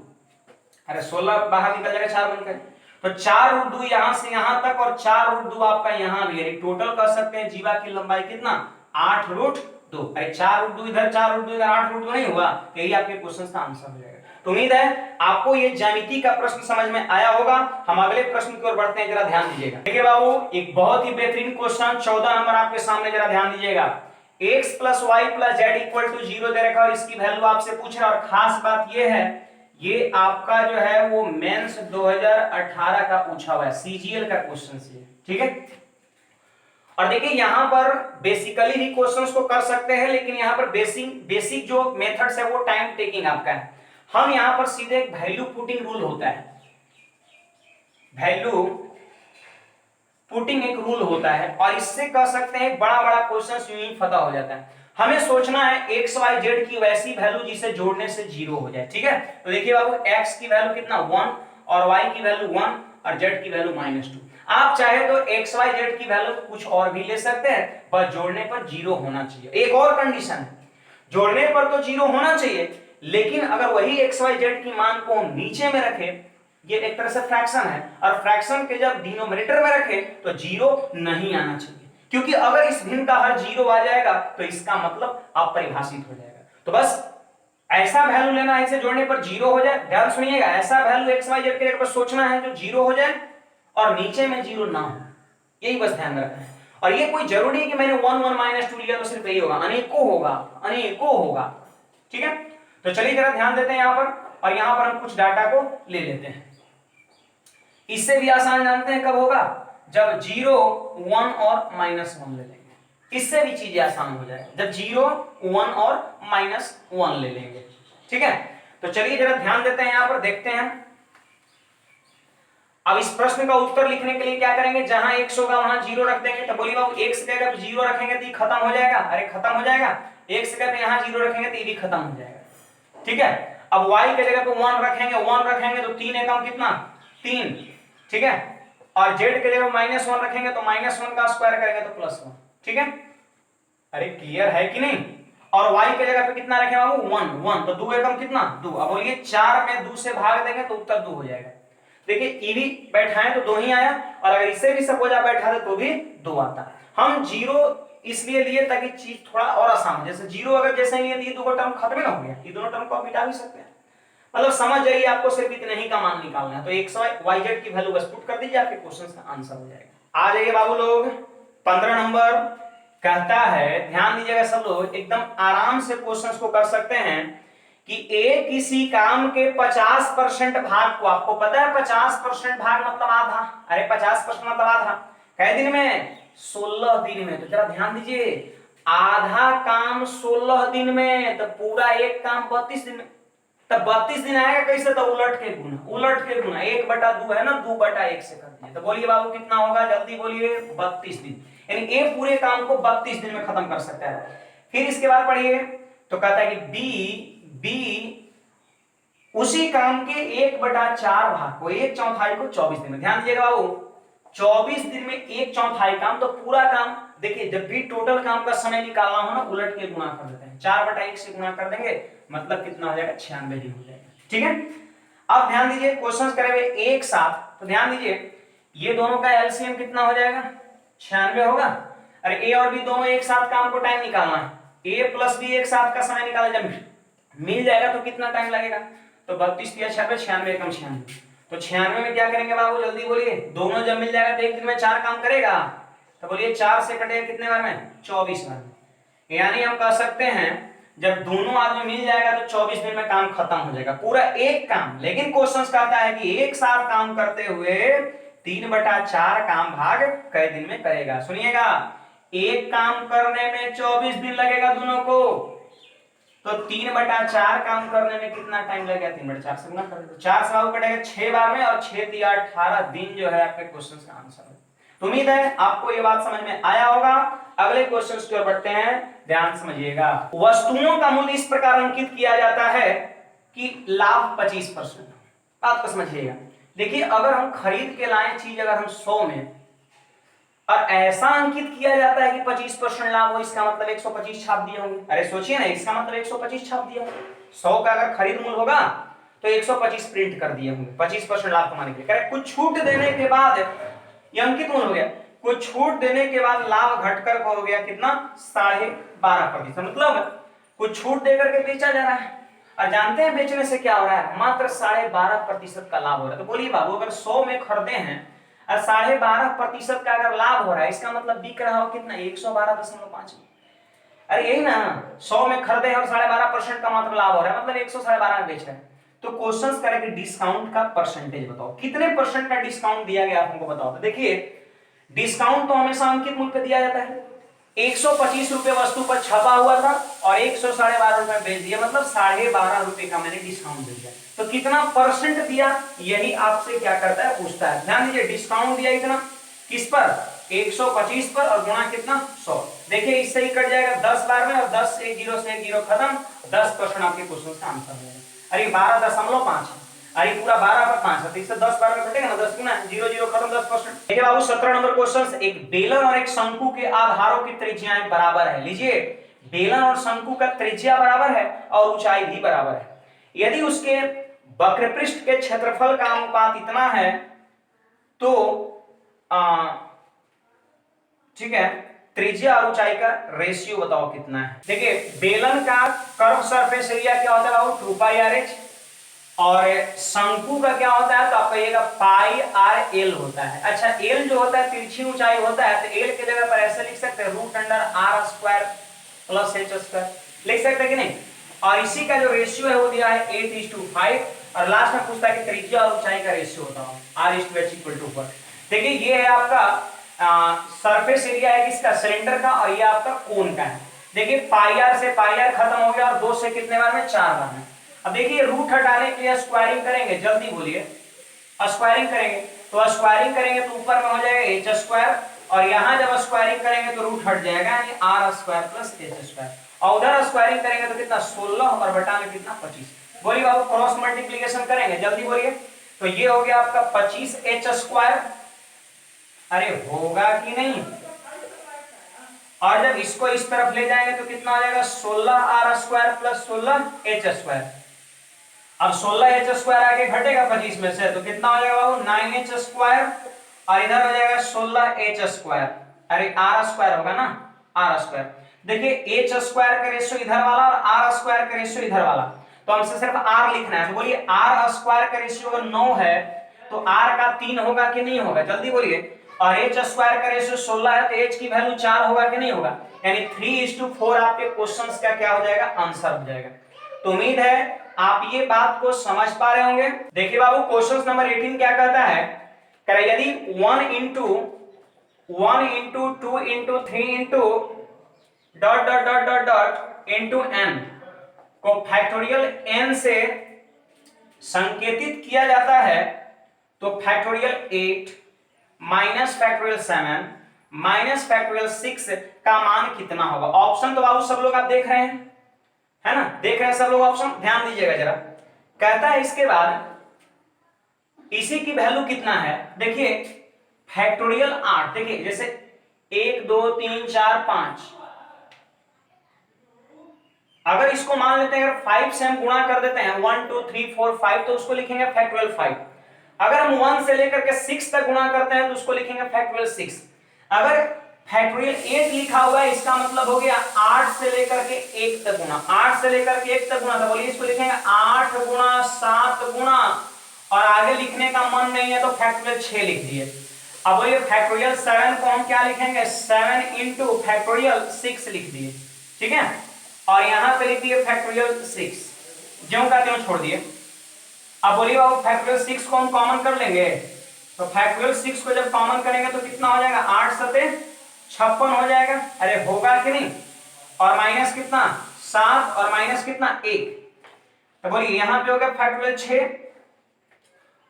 अरे 16 बाहर निकल जाएगा 4 बनकर। तो 4 रूट 2 यहां से यहां तक और 4 रूट 2 आपका यहां भी है। टोटल कर सकते हैं जीवा की लंबाई कितना? 8 रूट 2। अरे 4 रूट 2 इधर, 4 रूट 2 इधर, 8 रूट 2 नहीं हुआ? यही आपके क्वेश्चन का आंसर हो जाएगा। तो उम्मीद है आपको ये ज्यामिति का प्रश्न समझ में आया होगा। हम अगले प्रश्न की ओर बढ़ते हैं, जरा ध्यान दीजिएगा। देखिए बाबू, एक बहुत ही बेहतरीन क्वेश्चन 14 नंबर आपके सामने, जरा ध्यान दीजिएगा। x plus y plus z equal to 0 दे रखा और इसकी वैल्यू आपसे पूछ रहा है। और खास बात ये है, ये आपका जो है वो मेंस 2018 का पूछा हुआ है, सीजीएल का क्वेश्चन से, ठीक है। और देखिए यहां पर बेसिकली ही क्वेश्चंस को कर सकते हैं, लेकिन यहां पर बेसिक जो मेथड्स है वो टाइम टेकिंग आपका है। हम यहां पर सीधे एक वैल्यू पुटिंग रूल होता है, वैल्यू पुटिंग एक रूल होता है, और इससे कर सकते हैं बड़ा बड़ा क्वेश्चन यूं ही पता हो जाता है। हमें सोचना है एक्स वाई जेड की वैसी वैल्यू जिसे जोड़ने से 0 हो जाए, ठीक है। तो देखिए बाबू, एक्स की वैल्यू कितना 1 और वाई की वैल्यू 1 और जेड की वैल्यू -2। आप चाहे तो एक्स वाई जेड की वैल्यू कुछ और भी ले सकते हैं, बस जोड़ने पर 0 होना चाहिए। एक और कंडीशन है, जोड़ने पर तो 0 होना चाहिए, लेकिन अगर वही एक्स वाई जेड की मान को हम नीचे में रखें, ये एक तरह से फ्रैक्शन है, और फ्रैक्शन के जब डिनोमिनेटर में रखें तो 0 नहीं आना चाहिए, क्योंकि अगर इस भिन्न का हर 0 आ जाएगा तो इसका मतलब अपरिभाषित हो जाएगा। तो बस ऐसा वैल्यू लेना है इसे जोड़ने पर 0 हो जाए। ध्यान सुनिएगा, ऐसा वैल्यू एक्स वाई जेड के रेट पर सोचना है जो 0 हो जाए और नीचे में 0 ना हो, यही बस ध्यान रखना है। और ये कोई जरूरी है कि मैंने 1 1 -2 लिया तो सिर्फ यही होगा, अनेकों होगा, अनेकों होगा, ठीक है। तो चलिए जरा ध्यान देते हैं यहां पर, और यहां पर हम कुछ डाटा को ले लेते हैं। इससे भी आसान जानते हैं कब होगा, जब 0 1 और -1 ले लेंगे, इससे भी चीजें आसान हो जाएगी जब 0 1 और -1 ले लेंगे, ठीक है। तो चलिए जरा ध्यान देते हैं, यहां पर देखते हैं। अब इस प्रश्न का उत्तर लिखने के लिए क्या करेंगे, जहां x होगा वहां 0 रख देंगे। तो बोलिए बाबू, x की जगह 0 रखेंगे तो ये खत्म हो जाएगा, अरे खत्म हो जाएगा। x की जगह यहां 0 रखेंगे तो ये भी खत्म हो जाएगा, ठीक है। अब y की जगह पे 1 रखेंगे, 1 रखेंगे तो 3 एकम कितना 3, ठीक है। और z की जगह -1 रखेंगे तो -1 का स्क्वायर करेंगे तो +1, ठीक है। अरे क्लियर है कि नहीं। और y की जगह पे कितना रखें बाबू 1 1, तो 2 एकम कितना 2। अब बोलिए 4 में 2 से भाग देंगे तो उत्तर 2 हो जाएगा। देखिए ई भी बैठाएं तो 2 ही आया, और अगर इसे भी सपोज आप बैठा दे तो भी 2 आता। हम 0 इसलिए लिए ताकि चीज थोड़ा और आसान हो। जैसे 0 अगर जैसे लिए तो ये दो टर्म खत्म ही ना हो गया, ये दोनों टर्म को आप मिटा भी सकते हैं। मतलब समझ जाइए, आपको सिर्फ इतने ही का मान निकालना है। तो एक्स वाई जेड की वैल्यू बस पुट कर दीजिए, आपके क्वेश्चन का आंसर हो जाएगा। आ जाइए बाबू लोग, 15 नंबर कहता है, ध्यान दीजिएगा सब लोग, एकदम आराम से क्वेश्चंस को कर सकते हैं कि ए किसी काम के 50% भाग को, आपको पता है 50% भाग मतलब आधा, अरे 50% मतलब आधा कै दिन में 16 दिन में। तो जरा ध्यान दीजिए, आधा काम 16 दिन में, तो पूरा एक काम 32 दिन में। तब 32 दिन आएगा कैसे, तो उलट के गुना, उलट के गुना 1/2 है ना, 2/1 से कर दिए। तो बोलिए बाबू कितना होगा, जल्दी बोलिए, 32 दिन। यानी ए पूरे काम को 32 दिन में खत्म कर सकता है। फिर इसके बाद पढ़िए, तो कहता है कि बी उसी काम के 1/4 भाग को, 1/4 को 24 दिन में। ध्यान दीजिएगा बाबू, 24 दिन में 1/4 काम, तो पूरा काम देखिए, जब भी टोटल काम का समय निकालना हो ना, उलट के गुना कर देते हैं, 4/1 से गुना कर देंगे, मतलब कितना हो जाएगा 96 दिन हो जाएगा, ठीक है। अब ध्यान दीजिए, क्वेश्चंस करे हुए एक साथ, तो ध्यान दीजिए ये दोनों का एलसीएम कितना हो जाएगा 96 होगा। अरे ए और बी दोनों एक साथ काम को टाइम निकालना है, ए प्लस बी एक साथ का समय निकाला, जब मिल जाएगा तो कितना टाइम लगेगा, तो 32 या 96, 96 कम 96, तो 96 में क्या करेंगे बाबू, जल्दी बोलिए। दोनों जब मिल जाएगा तो एक दिन में 4 काम करेगा, तो बोलिए 4 से कटेगा कितने बार में, 24 बार में। यानी हम कह सकते हैं जब दोनों आदमी मिल जाएगा तो 24 दिन में काम खत्म हो जाएगा, पूरा एक काम। लेकिन क्वेश्चन कहता है कि एक साथ काम करते हुए 3/4 काम भाग कई दिन में करेगा। सुनिएगा, एक काम करने में 24 दिन लगेगा दोनों को, तो 3/4 काम करने में कितना टाइम लगेगा, 3/4 से गुना कर दो, 4 से बाबू कटेगा 6 बार में, और 6 × 18 दिन जो है आपके क्वेश्चन का आंसर है। तो उम्मीद है आपको ये बात समझ में आया होगा। अगले क्वेश्चन की ओर बढ़ते हैं, ध्यान समझिएगा। वस्तुओं का मूल्य इस प्रकार अंकित किया जाता है कि लाभ 25%। बात को समझिएगा, देखिए अगर हम खरीद के लाए चीज, अगर हम 100 में, और ऐसा अंकित किया जाता है कि 25% लाभ हो, इसका मतलब 125 छाप दिए होंगे। अरे सोचिए ना, इसका मतलब 125 छाप दिए होंगे। 100 का अगर खरीद मूल्य होगा तो 125 प्रिंट कर दिए होंगे 25% लाभ कमाने के लिए। कुछ छूट देने के बाद ये अंकित मूल्य हो गया, कुछ छूट देने के बाद लाभ घटकर हो गया कितना 12.5%। मतलब कुछ छूट देकर के बेचा जा रहा है, और जानते हैं बेचने से क्या हो रहा है, मात्र 12.5% का लाभ हो रहा है। तो बोलिए बाबू अगर 100 में खरीदे हैं और 12.5% का अगर लाभ हो रहा है, इसका मतलब बिक रहा हो कितना, 112.5। अरे यही ना, 100 में खरीदे हैं और 12.5% का मात्र लाभ हो रहा है, मतलब 112 में बेच रहे हैं। तो क्वेश्चंस करेंगे डिस्काउंट का परसेंटेज बताओ, कितने परसेंट का डिस्काउंट दिया गया हमको बताओ। तो देखिए डिस्काउंट तो हमेशा अंकित मूल्य पे दिया जाता है। 125 रुपए वस्तु पर छपा हुआ था और 112.5 रुपए बेच दिया, मतलब 12.5 रुपए का मैंने डिस्काउंट दे दिया। तो कितना परसेंट दिया, यही आपसे क्या करता है, पूछता है। ध्यान दीजिए डिस्काउंट दिया इतना, किस पर, 125 पर, और गुणा कितना, 100। देखिए इससे ही कट जाएगा 10 बार में, और 10 से 0 से 0 खत्म, 10% आपके क्वेश्चन का आंसर है। अरे 12.5 है, अरे पूरा 12 पर 5 है, तो इससे 10 बार में कटेगा ना, 10 गुना 0 0 खत्म, 10%। देखिए बाबू 17 नंबर क्वेश्चन, एक बेलन और एक शंकु के आधारों की त्रिज्याएं बराबर है। लीजिए बेलन और शंकु का त्रिज्या बराबर है और ऊंचाई भी बराबर है। यदि उसके वक्रपृष्ठ के क्षेत्रफल का अनुपात इतना है तो ठीक है, त्रिज्या और ऊंचाई का रेशियो बताओ कितना है। देखिए बेलन का कर्व सरफेस एरिया क्या होता है, 2 पाई आर एच, और शंकु का क्या होता है, तो आप कहिएगा पाई आर एल होता है। अच्छा एल जो होता है तिरछी ऊंचाई होता है, तो एल के जगह पर ऐसे लिख सकते हैं √r² प्लस h², लिख सकते हैं कि नहीं। और इसी का जो रेशियो है वो दिया है 8:5, और लास्ट में पूछता है कि त्रिज्या और ऊंचाई का रेशियो बताओ, r/h=4। देखिए ये है आपका सरफेस एरिया है किसका, सिलेंडर का, और ये आपका कोन का है। देखिए पाई आर से पाई आर खत्म हो गया, और 2 से कितने बार में, 4 बार में। अब देखिए रूट हटाने के लिए स्क्वायरिंग करेंगे, जल्दी बोलिए, स्क्वायरिंग करेंगे, तो स्क्वायरिंग करेंगे तो ऊपर में हो जाएगा h², और यहां जब स्क्वायरिंग करेंगे तो रूट हट जाएगा, यानी r² प्लस h², और उधर स्क्वायरिंग करेंगे तो कितना 16 और बटा में कितना 25। बोलिए बाबू क्रॉस मल्टीप्लीकेशन करेंगे, जल्दी बोलिए। तो ये हो गया आपका 25h², अरे होगा कि नहीं, और जब इसको इस तरफ ले जाएंगे तो कितना हो जाएगा 16r² प्लस 16h²। अब 16h² आगे घटेगा 25 में से, तो कितना हो जाएगा बाबू 9h², और इधर हो जाएगा 16h², अरे r² होगा ना, r²। देखिए h² का रेशियो इधर वाला और r² का रेशियो इधर वाला, तो हमसे सिर्फ r लिखना है। तो बोलिए r² का रेशियो अगर 9 है तो r का 3 होगा कि नहीं होगा, जल्दी बोलिए। और h² का रेशियो 16 है तो h की वैल्यू 4 होगा कि नहीं होगा, यानी 3:4 आपके क्वेश्चंस का क्या हो जाएगा, आंसर हो जाएगा। तो उम्मीद है आप ये बात को समझ पा रहे होंगे। देखिए बाबू क्वेश्चन नंबर 18 क्या कहता है, यदि 1 into 2 into 3 into dot dot dot dot dot into n को फैक्टोरियल n से संकेतित किया जाता है, तो factorial 8 minus factorial 7 minus factorial 6 का मान कितना होगा। ऑप्शन तो बाबू सब लोग आप देख रहे हैं, है ना, देख रहे हैं सब लोग ऑप्शन, ध्यान दीजिएगा जरा। कहता है इसके बाद इसी की वैल्यू कितना है। देखिए फैक्टोरियल 8, देखिए जैसे 1 2 3 4 5, अगर इसको मान लेते हैं, अगर 5 से हम गुणा कर देते हैं 1 2 3 4 5, तो उसको लिखेंगे फैक्टोरियल 5। अगर हम 1 से लेकर के 6 तक गुणा करते हैं तो उसको लिखेंगे फैक्टोरियल 6। अगर फैक्टोरियल 8 लिखा हुआ है, इसका मतलब हो गया 8 से लेकर के 1 तक गुणा, 8 से लेकर के 1 तक गुणा, तो बोलिए इसको लिखेंगे 8 गुणा 7 गुणा, और आगे लिखने का मन नहीं है तो फैक्टोरियल 6 लिख दिए। अब बोलिए फैक्टोरियल 7 को हम क्या लिखेंगे, 7 इंटू फैक्टोरियल 6 लिख दिए, ठीक है, और यहां पे लिख दिए फैक्टोरियल 6, ज्यों का त्यों छोड़ दिए। अब बोलिए बाबू फैक्टोरियल 6 को हम कॉमन कर लेंगे, तो फैक्टोरियल 6 को जब कॉमन करेंगे तो कितना हो जाएगा, 8 सते 56 हो जाएगा, अरे होगा कि नहीं, और माइनस कितना 7 और माइनस कितना 1, तो बोलिए यहां पे हो गया फैक्टोरियल 6,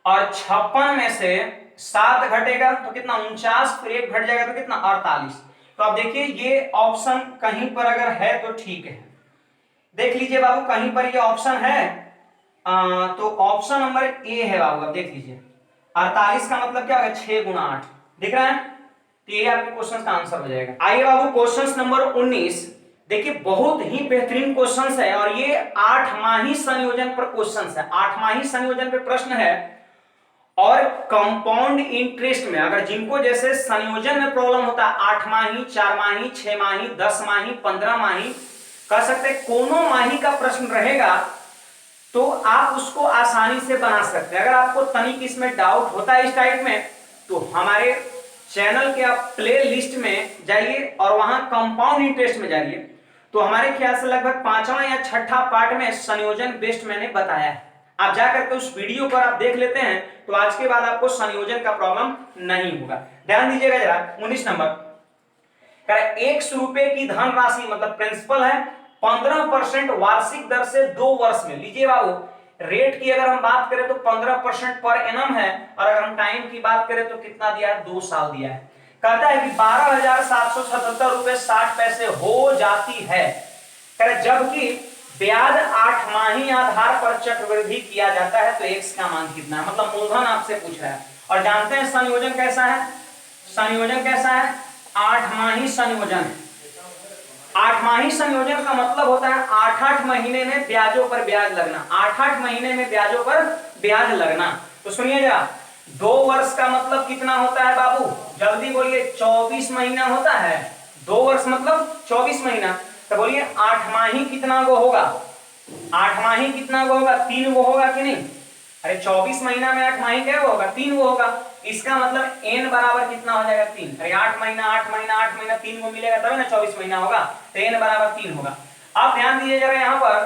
और 56 में से 7 घटेगा तो कितना 49, फिर 1 घट जाएगा तो कितना 48। तो अब देखिए ये ऑप्शन कहीं पर अगर है तो ठीक है, देख लीजिए बाबू कहीं पर ये ऑप्शन है, तो ऑप्शन नंबर ए है बाबू। अब देख लीजिए 48 का मतलब क्या होगा 6 गुणा 8, दिख रहा है, तो ये आपके क्वेश्चन का आंसर हो जाएगा। आइए बाबू क्वेश्चन नंबर 19, देखिए बहुत ही बेहतरीन क्वेश्चन है, और ये 8वाही संयोजन पर क्वेश्चन है, 8वाही संयोजन पे प्रश्न है। और कंपाउंड इंटरेस्ट में अगर जिनको जैसे संयोजन में प्रॉब्लम होता है, 8वाही 4वाही 6वाही 10वाही 15वाही, कह सकते कोनों माही का प्रश्न रहेगा, तो आप उसको आसानी से बना सकते हैं। अगर आपको तनिक इसमें डाउट होता है इस टाइप में, तो हमारे चैनल के आप प्ले लिस्ट में जाइए और वहां कंपाउंड इंटरेस्ट में जाइए, तो हमारे ख्याल से लगभग 5वां या 6ठा पार्ट में संयोजन बेस्ड मैंने बताया है। आप जाकर के उस वीडियो को आप देख लेते हैं तो आज के बाद आपको संयोजन का प्रॉब्लम नहीं होगा। ध्यान दीजिएगा जरा 19 नंबर, 100 रुपए की धनराशि मतलब प्रिंसिपल है 15% वार्षिक दर से 2 वर्ष में। लीजिए बाबू, रेट की अगर हम बात करें तो 15% पर एनम है, और अगर हम टाइम की बात करें तो कितना दिया है, 2 साल दिया है। कहता है कि 12,777 रुपए 60 पैसे हो जाती है, जबकि ब्याज 8 माही आधार पर चक्रवृद्धि किया जाता है, तो x का मान कितना है, मतलब मूलधन आपसे पूछ रहा है। और जानते हैं संयोजन कैसा है, संयोजन कैसा है, 8 माही संयोजन। 8 माही संयोजन का मतलब होता है 8-8 महीने में ब्याजों पर ब्याज लगना, 8-8 महीने में ब्याजों पर ब्याज लगना। तो सुनिए जरा, 2 वर्ष का मतलब कितना होता है बाबू, जल्दी बोलिए, 24 महीना होता है। 2 वर्ष मतलब 24 महीना, तो बोलिए 8 माही कितना गो होगा, 8 माही कितना गो होगा, 3 गो होगा कि नहीं। अरे 24 महीना में 8 माही क्या होगा, 3 गो होगा। इसका मतलब n बराबर कितना हो जाएगा, 3। अरे 8 महीना 8 महीना 8 महीना 3 गो मिलेगा तब ना 24 महीना होगा, तो n बराबर 3 होगा। अब ध्यान दीजिए जरा यहाँ पर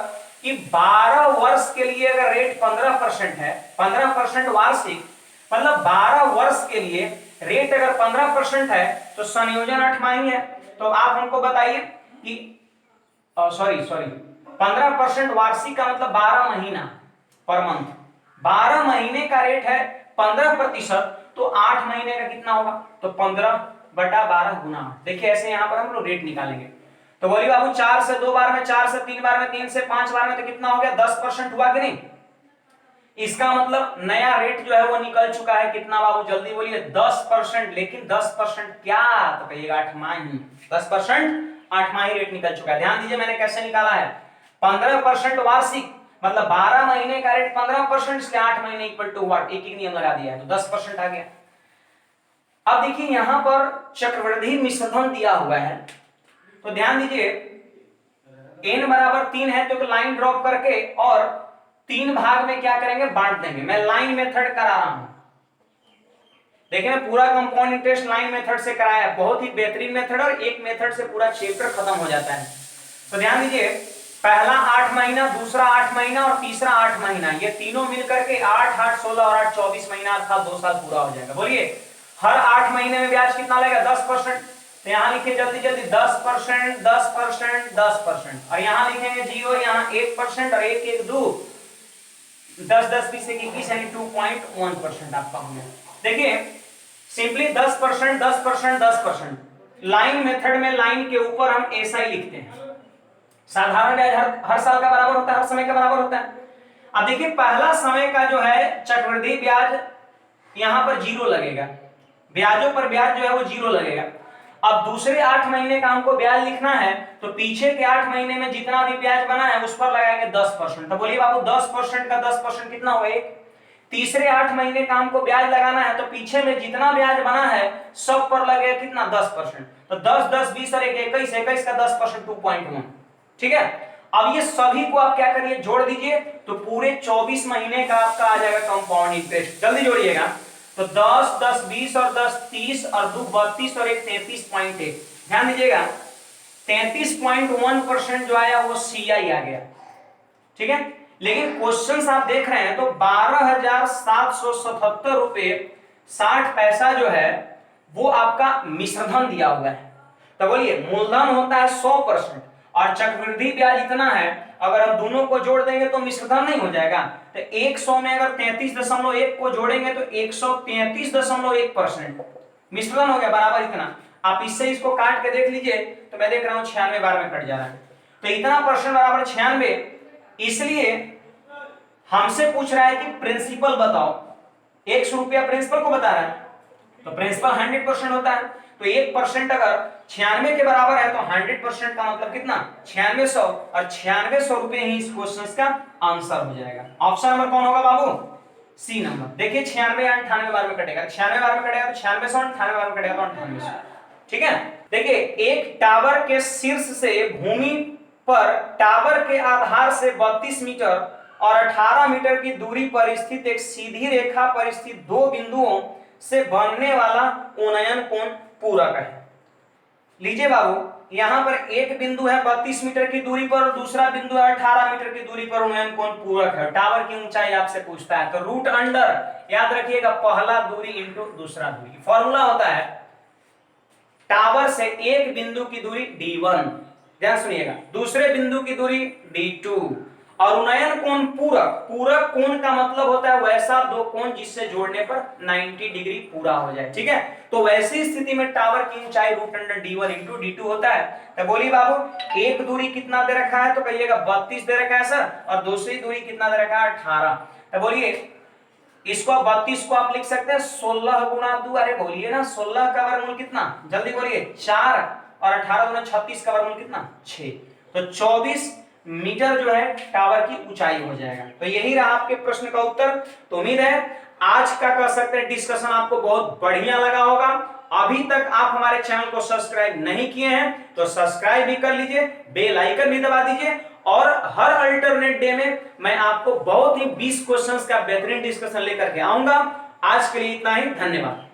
कि 12 वर्ष के लिए अगर रेट 15% है, 15% वार्षिक, मतलब 12 वर्ष के लिए रेट अगर 15% है तो संयोजन 8 माही है। तो आप हमको बताइए कि सॉरी 15% वार्षिक का मतलब 12 महीना पर मंथ, 12 महीने का रेट है 15%, तो 8 महीने का कितना होगा, तो 15/12 गुना। देखिए ऐसे यहां पर हम लोग रेट निकालेंगे। तो बोलिए बाबू 4 से 2 बार में, 4 से 3 बार में, 3 से 5 बार में, तो कितना हो गया, 10% हुआ कि नहीं। इसका मतलब नया रेट जो है वो निकल चुका है, कितना बाबू, जल्दी बोलिए, 10%। लेकिन 10% क्या, तो कहिएगा 8 माही, 10% 8 माही रेट निकल चुका है। ध्यान दीजिए मैंने कैसे निकाला है, 15% वार्षिक मतलब 12 महीने का रेट 15%, इसलिए 8 महीने इक्वल टू व्हाट, एक नियम लगा दिया है, तो 10% आ गया। अब देखिए यहां पर चक्रवृद्धि मिश्रधन दिया हुआ है, तो ध्यान दीजिए n बराबर 3 है, तो लाइन ड्रॉप करके और 3 भाग में क्या करेंगे, बांट देंगे। मैं लाइन मेथड करा रहा हूं, देखिए मैं पूरा कंपाउंड इंटरेस्ट लाइन मेथड से कराया, बहुत ही बेहतरीन मेथड, और एक मेथड से पूरा चैप्टर खत्म हो जाता है। तो ध्यान दीजिए, पहला 8 महीना, दूसरा 8 महीना और तीसरा 8 महीना, ये तीनों मिलकर के 8, 8, 16 और 8, 24 महीना अर्थात 2 साल पूरा हो जाएगा। बोलिए हर 8 महीने में ब्याज कितना लगेगा, 10%। तो यहाँ लिखिए जल्दी जल्दी, 10%, 10%, 10%, और यहाँ लिखेंगे 0, यहाँ 1% और 1, 1, 2, 10, 10, 20, 21 यानी 2.1% आपका हो गया। देखिए सिंपली 10%, 10%, 10%, लाइन मेथड में लाइन के ऊपर हम ऐसा ही लिखते हैं। साधारण ब्याज हर साल का बराबर होता है, हर समय का बराबर होता है। अब देखिए पहला समय का जो है चक्रवृद्धि ब्याज यहां पर 0 लगेगा, ब्याजों पर ब्याज जो है वो 0 लगेगा। अब दूसरे 8 महीने का हमको ब्याज लिखना है, तो पीछे के 8 महीने में जितना भी ब्याज बना है उस पर लगाएंगे 10%। तो बोलिए बाबू 10% का 10% कितना हुआ, 1। तीसरे 8 महीने का हमको ब्याज लगाना है, तो पीछे में जितना ब्याज बना है सब पर लगेगा कितना, 10%। तो 10, 10, 20 और 1, 21, 21 का 10%, 2.1। ठीक है, अब ये सभी को आप क्या करिए, जोड़ दीजिए, तो पूरे 24 महीने का आपका आ जाएगा कंपाउंड इंटरेस्ट। जल्दी जोड़िएगा, तो 10, 10, 20 और 10, 30 और 2, 32 और 1, 33.1। ध्यान दीजिएगा 33.1% जो आया वो सीआई आ गया। ठीक है, लेकिन क्वेश्चन आप देख रहे हैं तो 12,777 रुपए 60 पैसा जो है वो आपका मिश्रधन दिया हुआ है। तो बोलिए मूलधन होता है 100% और चक्रवृद्धि ब्याज इतना है, अगर हम दोनों को जोड़ देंगे तो मिश्रधन नहीं हो जाएगा। तो 100 में अगर 33.1 को जोड़ेंगे तो 133.1% मिश्रधन हो गया, बराबर इतना। आप इससे इसको काट के देख लीजिए, तो मैं देख रहा हूं 96 बार में कट जा रहा है, तो इतना परसेंट बराबर 96। इसलिए हमसे पूछ रहा है कि प्रिंसिपल बताओ, 100 रुपया प्रिंसिपल को बता रहा है, तो प्रिंसिपल 100% होता है, तो 1% अगर 96 के बराबर है तो 100% का मतलब कितना, 9600, और 9600 रुपए ही इस क्वेश्चन का आंसर हो जाएगा। ऑप्शन नंबर कौन होगा बाबू, सी नंबर। देखिए 96 या 98 बार में कटेगा, 96 बार में कटेगा तो 9600, 98 बार में कटेगा तो 9800। ठीक है, देखिए एक टावर के शीर्ष से भूमि पर टावर के आधार से 32 मीटर और 18 मीटर की दूरी पर स्थित एक सीधी रेखा पर स्थित दो बिंदुओं से बनने वाला उन्नयन कोण पूरक है। लीजिए बाबू, यहां पर एक बिंदु है 32 मीटर की दूरी पर और दूसरा बिंदु है 18 मीटर की दूरी पर, उन्नयन कोण पूरक है। टावर की ऊंचाई आपसे पूछता है तो रूट अंडर, याद रखिएगा, पहला दूरी इंटू दूसरा दूरी। फॉर्मूला होता है टावर से एक बिंदु की दूरी d1, ध्यान सुनिएगा, दूसरे बिंदु की दूरी d2, और उन्नयन कोण पूरक। पूरक कोण का मतलब होता है वैसा दो कोण जिससे जोड़ने पर 90 डिग्री पूरा हो जाए, ठीक है। तो वैसी स्थिति में टावर की ऊंचाई root under d1 into d2 होता है। तो बोलिए बाबू, एक दूरी कितना दे रखा है, तो कहिएगा 32 दे रखा है सर, और दूसरी दूरी कितना दे रखा है 18। तो बोलिए इसको 32 को आप लिख सकते हैं 16 गुणा 2, अरे बोलिए ना 16 का वर्गमूल कितना, जल्दी बोलिए 4, और 18 गुणा 36 का वर्गमूल कितना 6, तो 24 मीटर जो है टावर की ऊंचाई हो जाएगा। तो यही रहा आपके प्रश्न का उत्तर। तो उम्मीद है आज का कह सकते हैं डिस्कशन आपको बहुत बढ़िया लगा होगा। अभी तक आप हमारे चैनल को सब्सक्राइब नहीं किए हैं तो सब्सक्राइब भी कर लीजिए, बेल आइकन भी दबा दीजिए, और हर अल्टरनेट डे में मैं आपको बहुत ही 20 क्वेश्चंस का बेहतरीन डिस्कशन लेकर के आऊंगा। आज के लिए इतना ही, धन्यवाद।